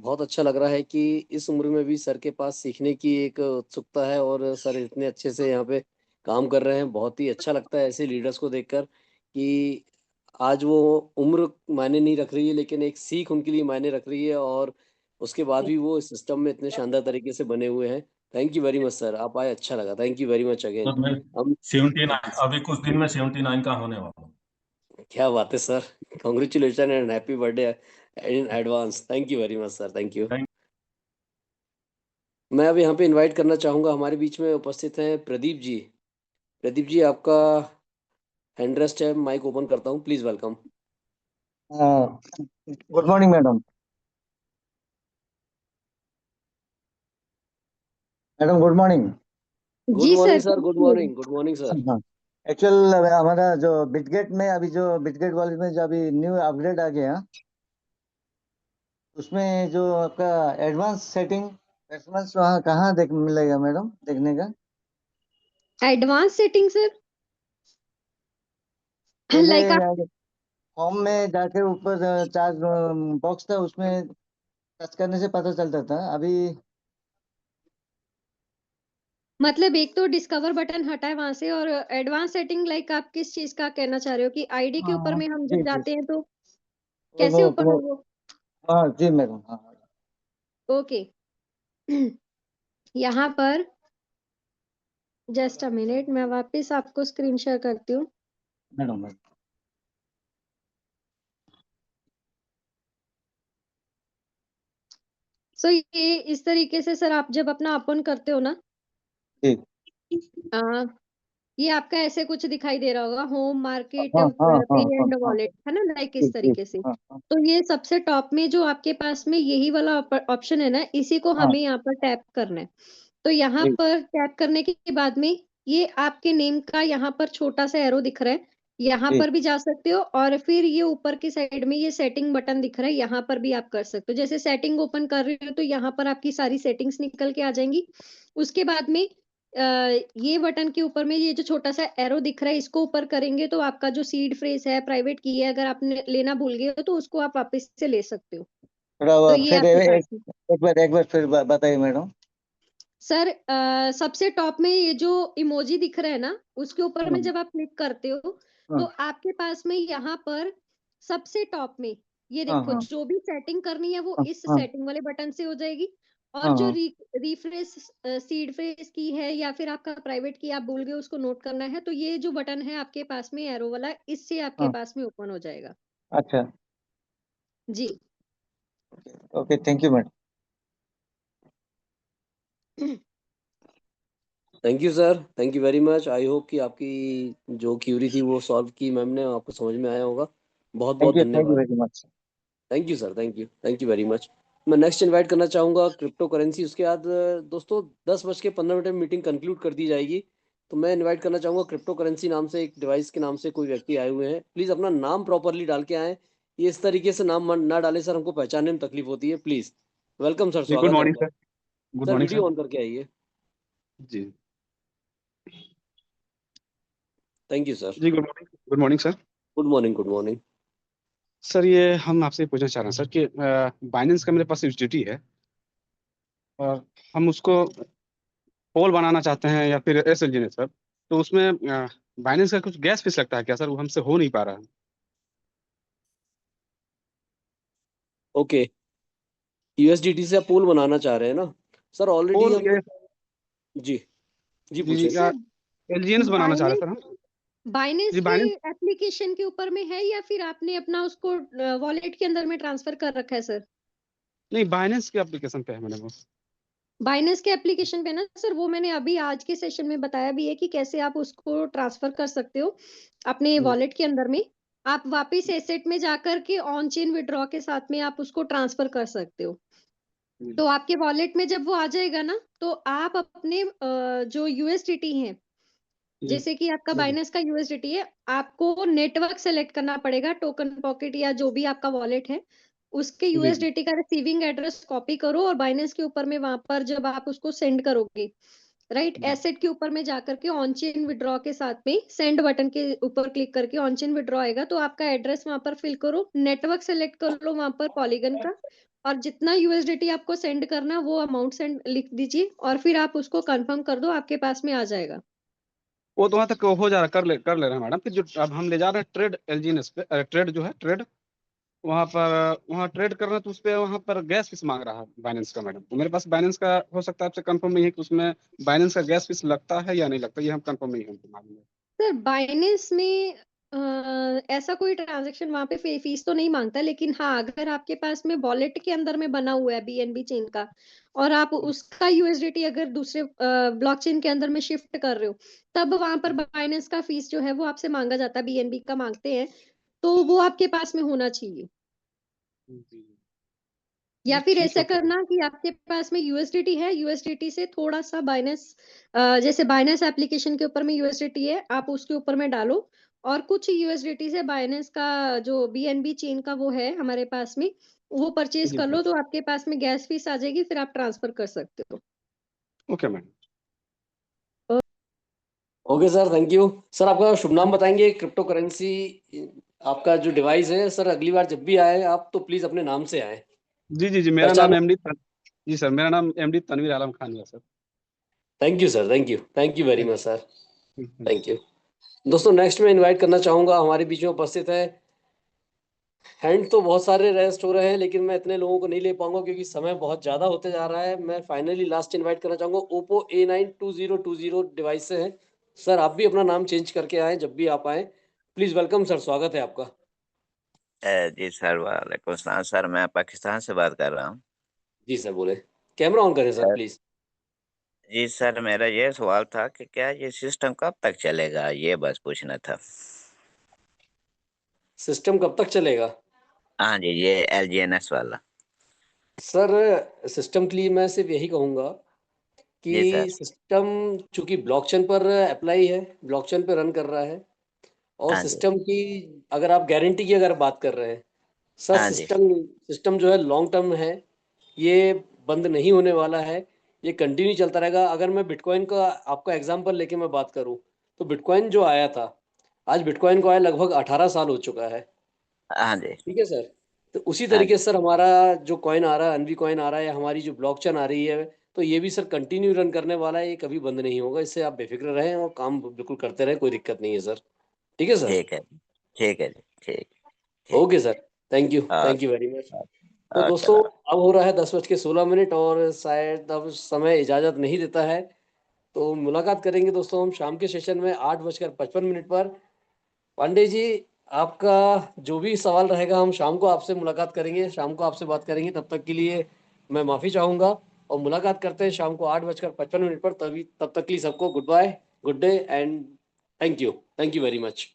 [SPEAKER 1] बहुत अच्छा लग रहा है कि इस उम्र में भी सर के पास सीखने की एक उत्सुकता है, और सर इतने अच्छे से यहाँ पे काम कर रहे हैं। बहुत ही अच्छा लगता है ऐसे लीडर्स को देखकर कि आज वो उम्र मायने नहीं रख रही है, लेकिन एक सीख उनके लिए मायने रख रही है, और उसके बाद भी वो इस सिस्टम में इतने शानदार तरीके से बने हुए हैं। Thank you very much sir, आप आए, अच्छा लगा, thank you very much again.
[SPEAKER 6] Sir मैं
[SPEAKER 1] हम
[SPEAKER 6] 79, अभी कुछ दिन में 79 का होने वाला हूँ।
[SPEAKER 1] क्या बात है sir, congratulation and happy birthday in advance. Thank you very much sir, thank you.
[SPEAKER 6] Thank-
[SPEAKER 1] मैं अब यहाँ पे इनवाइट करना चाहूँगा, हमारे बीच में उपस्थित हैं प्रदीप जी। प्रदीप जी, आपका हैंड रेस्ट है, माइक ओपन करता हूँ, please welcome.
[SPEAKER 7] Good morning madam. Madam good morning.
[SPEAKER 1] Good
[SPEAKER 2] जी
[SPEAKER 1] morning
[SPEAKER 2] sir,
[SPEAKER 1] sir, good morning, good morning sir.
[SPEAKER 7] हाँ, एक्चुअल हमारा जो बिटगेट में अभी जो बिटगेट वाले में जो अभी न्यू अपग्रेड आ गया, उसमें जो आपका एडवांस सेटिंग एडवांस वहाँ कहाँ देख मिलेगा मैडम देखने का?
[SPEAKER 2] एडवांस सेटिंग सर,
[SPEAKER 7] पहले
[SPEAKER 2] लाइक आप
[SPEAKER 7] फॉर्म में जाके ऊपर चार बॉक्स था, उसमें टच करने से पता चलता था। अभी
[SPEAKER 2] मतलब एक तो डिस्कवर बटन हटा है वहां से, और एडवांस सेटिंग लाइक आप किस चीज का कहना चाह रहे हो, कि आईडी के ऊपर में हम
[SPEAKER 7] जी
[SPEAKER 2] जब
[SPEAKER 7] जी,
[SPEAKER 2] जाते हैं तो
[SPEAKER 7] वो
[SPEAKER 2] कैसे ऊपर
[SPEAKER 7] वो
[SPEAKER 2] है वो?
[SPEAKER 7] हाँ जी मैडम, हाँ
[SPEAKER 2] ओके। यहाँ पर जस्ट अ मिनट, मैं वापस आपको स्क्रीन शेयर करती हूँ।
[SPEAKER 7] मैडम।
[SPEAKER 2] सो ये इस तरीके से सर आप जब अपना ओपन करते हो ना,
[SPEAKER 7] जी,
[SPEAKER 2] आ, ये आपका ऐसे कुछ दिखाई दे रहा होगा, होम मार्केट
[SPEAKER 7] हाँ हाँ
[SPEAKER 2] पे
[SPEAKER 7] हाँ हाँ
[SPEAKER 2] एंड
[SPEAKER 7] हाँ,
[SPEAKER 2] वॉलेट, है ना, लाइक
[SPEAKER 7] जी
[SPEAKER 2] इस
[SPEAKER 7] जी,
[SPEAKER 2] तरीके से।
[SPEAKER 7] हाँ हाँ
[SPEAKER 2] तो ये सबसे टॉप में जो आपके पास में यही वाला ऑप्शन है ना, इसी को
[SPEAKER 7] हाँ,
[SPEAKER 2] हमें यहाँ पर टैप करना है। तो यहाँ
[SPEAKER 7] जी
[SPEAKER 2] पर टैप करने के बाद में ये आपके नेम का यहाँ पर छोटा सा एरो दिख रहा है, यहाँ
[SPEAKER 7] जी
[SPEAKER 2] पर भी जा सकते हो, और फिर ये ऊपर की साइड में ये सेटिंग बटन दिख रहा है, यहाँ पर भी आप कर सकते हो। जैसे सेटिंग ओपन कर रहे हो तो यहाँ पर आपकी सारी सेटिंग्स निकल के आ जाएंगी। उसके बाद में ये बटन के ऊपर में ये जो छोटा सा एरो दिख रहा है, इसको ऊपर करेंगे तो आपका जो सीड फ्रेज है, प्राइवेट की है, अगर आपने लेना भूल गए हो तो उसको आप वापस से ले सकते हो।
[SPEAKER 7] थोड़ा
[SPEAKER 2] तो ये
[SPEAKER 7] फिर
[SPEAKER 2] आपके पास है।
[SPEAKER 7] एक बार फिर बताइए मैडम।
[SPEAKER 2] सर सबसे टॉप में ये जो इमोजी दिख रहा है ना, उसके ऊपर में जब आप क्लिक करते हो तो आपके पास में यहाँ पर सबसे टॉप में ये देखो जो भी सेटिंग करनी है वो इस सेटिंग वाले बटन से हो जाएगी। और जो रिफ्रेश सीड फ्रेश की है या फिर आपका प्राइवेट की आप भूल गए उसको नोट करना है, तो ये जो बटन है आपके पास में एरो वाला, इससे आपके पास में ओपन हो जाएगा।
[SPEAKER 7] अच्छा,
[SPEAKER 2] जी।
[SPEAKER 7] Okay, thank you madam.
[SPEAKER 1] Thank you sir, thank you very much. I hope कि आपकी जो क्यूरी थी वो सॉल्व की मैम ने, आपको समझ में आया होगा। बहुत बहुत
[SPEAKER 7] थैंक यू
[SPEAKER 1] धन्यवाद।
[SPEAKER 7] Very much.
[SPEAKER 1] Thank you sir, thank you very much. मैं नेक्स्ट इनवाइट करना चाहूँगा क्रिप्टो करेंसी। उसके बाद दोस्तों 10:15 में मीटिंग कंक्लूड कर दी जाएगी। तो मैं इनवाइट करना चाहूँगा क्रिप्टो करेंसी नाम से एक डिवाइस के नाम से कोई व्यक्ति आए हुए हैं। प्लीज़ अपना नाम प्रॉपरली डाल के आएँ। ये इस तरीके से नाम ना डालें सर, हमको पहचानने में तकलीफ होती है। प्लीज़ वेलकम सर,
[SPEAKER 8] जी, गुड
[SPEAKER 1] स्वागत है
[SPEAKER 8] मॉर्निंग
[SPEAKER 1] आपका।
[SPEAKER 8] Sir. Good
[SPEAKER 1] sir
[SPEAKER 8] morning
[SPEAKER 1] video
[SPEAKER 8] sir.
[SPEAKER 1] On करके आइए।
[SPEAKER 8] जी
[SPEAKER 1] थैंक यू सर।
[SPEAKER 8] जी, good morning. Good morning sir.
[SPEAKER 1] Good morning, good morning.
[SPEAKER 8] Sir ये हम आपसे पूछना चाह रहे हैं सर कि बाइनेंस का मेरे पास यूटिलिटी है और हम उसको पोल बनाना चाहते हैं या फिर एसएलजी ने सर, तो उसमें बाइनेंस का कुछ गैस फीस लगता है क्या सर? वो हमसे हो नहीं पा रहा है।
[SPEAKER 1] ओके, यूएसडीटी से आप पूल बनाना चाह रहे हैं ना सर? ऑलरेडी
[SPEAKER 8] पोल
[SPEAKER 1] हम
[SPEAKER 8] ये
[SPEAKER 1] जी जी
[SPEAKER 8] जी
[SPEAKER 1] पूछे।
[SPEAKER 2] सर
[SPEAKER 8] एलजीएनएस बनाना चाह रहे हैं सर हम।
[SPEAKER 2] बाइनेंस
[SPEAKER 8] जी
[SPEAKER 2] के
[SPEAKER 8] बाइनेंस
[SPEAKER 2] एप्लीकेशन के ऊपर में है या फिर आपने अपना उसको वॉलेट के अंदर में ट्रांसफर कर रखा है सर?
[SPEAKER 8] नहीं, बाइनेंस के एप्लीकेशन पे है मैंने वो।
[SPEAKER 2] बाइनेंस के एप्लीकेशन पे ना सर, वो मैंने अभी आज के सेशन में बताया भी है कि कैसे आप उसको ट्रांसफर कर सकते हो अपने वॉलेट के अंदर में। आप वापस एसेट में जाकर के ऑन चेन विड्रॉ के साथ में आप उसको ट्रांसफर कर सकते हो। तो आपके वॉलेट में जब वो आ जाएगा ना, तो आप अपने जो यूएसडीटी है, जैसे कि आपका बाइनेंस का यूएसडीटी है, आपको नेटवर्क सेलेक्ट करना पड़ेगा, टोकन पॉकेट या जो भी आपका वॉलेट है उसके
[SPEAKER 8] जी
[SPEAKER 2] यूएसडीटी का रिसीविंग एड्रेस कॉपी करो और बाइनेंस के ऊपर में वहां पर जब आप उसको सेंड करोगे, राइट, एसेट के ऊपर में जाकर के ऑन चेन विड्रॉ के साथ में सेंड बटन के ऊपर क्लिक करके ऑन चेन विड्रॉ आएगा, तो आपका एड्रेस वहां पर फिल करो, नेटवर्क सेलेक्ट कर लो वहां पर पॉलीगन का, और जितना यूएसडीटी आपको सेंड करना वो अमाउंट सेंड लिख दीजिए और फिर आप उसको कंफर्म कर दो, आपके पास में आ जाएगा।
[SPEAKER 8] वो तो वहाँ तक हो जा रहा, कर ले रहे हैं मैडम। फिर जो अब हम ले जा रहे हैं ट्रेड एलजीएनएस पे, ट्रेड जो है ट्रेड, वहाँ ट्रेड कर रहे हैं तो उस पे वहाँ पर गैस फीस मांग रहा है बाइनेंस का मैडम। तो मेरे पास बाइनेंस का हो सकता है आपसे कंफर्म नहीं है कि उसमें बाइनेंस का गैस फीस लगता है या नहीं लगता, ये हम कंफर्म नहीं है हमको मालूम है।
[SPEAKER 2] सर बाइनेंस में ऐसा कोई ट्रांजैक्शन वहां पे फीस तो नहीं मांगता, लेकिन हाँ अगर आपके पास में वॉलेट के अंदर में बना हुआ है बीएनबी चेन का और आप उसका यूएसडीटी अगर दूसरे ब्लॉकचेन के अंदर में शिफ्ट कर रहे हो, तब वहां पर बाइनेंस का फीस जो है वो आपसे मांगा जाता है, बीएनबी का मांगते हैं, तो वो आपके पास में होना चाहिए। या फिर
[SPEAKER 8] ठीक
[SPEAKER 2] ऐसा
[SPEAKER 8] है।
[SPEAKER 2] करना कि आपके पास में यूएसडीटी है, यूएसडीटी से थोड़ा सा बाइनेंस, जैसे बाइनेंस एप्लीकेशन के ऊपर में यूएसडीटी है, आप उसके ऊपर में डालो और कुछ यूएसडीटी से बाइनेंस का जो बीएनबी चेन का वो है हमारे पास में, वो परचेज
[SPEAKER 8] जी
[SPEAKER 2] कर
[SPEAKER 8] जी,
[SPEAKER 2] लो, तो आपके पास में गैस फीस आ जाएगी, फिर आप ट्रांसफर कर सकते हो।
[SPEAKER 8] Okay madam.
[SPEAKER 1] Okay sir, thank you sir. आपका शुभ नाम बताएंगे? क्रिप्टो करेंसी आपका जो डिवाइस है सर, अगली बार जब भी आए आप तो प्लीज अपने नाम से आए।
[SPEAKER 8] जी जी जी, मेरा
[SPEAKER 1] पहचान।
[SPEAKER 8] नाम जी सर, मेरा नाम एमडी तनवीर आलम खान है sir.
[SPEAKER 1] Thank you sir, thank you very much sir, thank you. दोस्तों नेक्स्ट में इनवाइट करना चाहूंगा, हमारे बीच में उपस्थित है। हैंड तो बहुत सारे रेस्ट हो रहे हैं लेकिन मैं इतने लोगों को नहीं ले पाऊंगा क्योंकि समय बहुत ज़्यादा होते जा रहा है। मैं फाइनली लास्ट इनवाइट करना चाहूंगा, ओप्पो A9 2020 डिवाइस से है सर। आप भी अपना नाम चेंज करके आएँ जब भी आप आएँ। प्लीज़ वेलकम सर, स्वागत है आपका।
[SPEAKER 9] जी सर, वालेकुम सलाम सर। मैं पाकिस्तान से बात कर रहा हूँ।
[SPEAKER 1] जी सर बोले। कैमरा ऑन करें सर प्लीज़।
[SPEAKER 9] जी सर, मेरा ये सवाल था कि क्या ये सिस्टम कब तक चलेगा, ये बस पूछना था।
[SPEAKER 1] सिस्टम कब तक चलेगा
[SPEAKER 9] हाँ जी, ये एलजीएनएस वाला।
[SPEAKER 1] सर? सिस्टम के लिए मैं सिर्फ यही कहूँगा
[SPEAKER 9] जी सर।
[SPEAKER 1] कि सिस्टम चूंकि ब्लॉकचेन पर अप्लाई है, ब्लॉकचेन पर रन कर रहा है, और
[SPEAKER 9] हाँ जी।
[SPEAKER 1] सिस्टम की अगर आप गारंटी की अगर बात कर रहे हैं सर,
[SPEAKER 9] हाँ जी।
[SPEAKER 1] सिस्टम जो है लॉन्ग टर्म है, ये बंद नहीं होने वाला है, ये कंटिन्यू चलता रहेगा। अगर मैं बिटकॉइन का आपका एग्जांपल लेके मैं बात करूं तो बिटकॉइन जो आया था, आज बिटकॉइन को आया लगभग 18 साल हो चुका है।
[SPEAKER 9] हाँ जी।
[SPEAKER 1] ठीक है सर। तो उसी
[SPEAKER 9] हाँ
[SPEAKER 1] तरीके
[SPEAKER 9] जी।
[SPEAKER 1] से सर हमारा जो कॉइन आ रहा है, अनवी कॉइन आ रहा है, या हमारी जो ब्लॉकचेन आ रही है, तो ये भी सर कंटिन्यू रन करने वाला है, ये कभी बंद नहीं होगा। इससे आप बेफिक्र रहें और काम बिल्कुल करते रहें, कोई दिक्कत नहीं है सर। ठीक है सर?
[SPEAKER 9] ठीक है ठीक है जी, ठीक ठीक
[SPEAKER 1] okay sir, thank you
[SPEAKER 9] okay
[SPEAKER 1] very much. तो
[SPEAKER 9] ओके
[SPEAKER 1] दोस्तों
[SPEAKER 9] बाय।
[SPEAKER 1] अब हो रहा है 10:16 और शायद अब समय इजाज़त नहीं देता है, तो मुलाकात करेंगे दोस्तों हम शाम के सेशन में 8:55 पर। पांडे जी, आपका जो भी सवाल रहेगा हम शाम को आपसे मुलाकात करेंगे, शाम को आपसे बात करेंगे। तब तक के लिए मैं माफ़ी चाहूँगा और मुलाकात करते हैं शाम को 8:55 पर। तब तक के लिए सबको good bye, good day and thank you very much.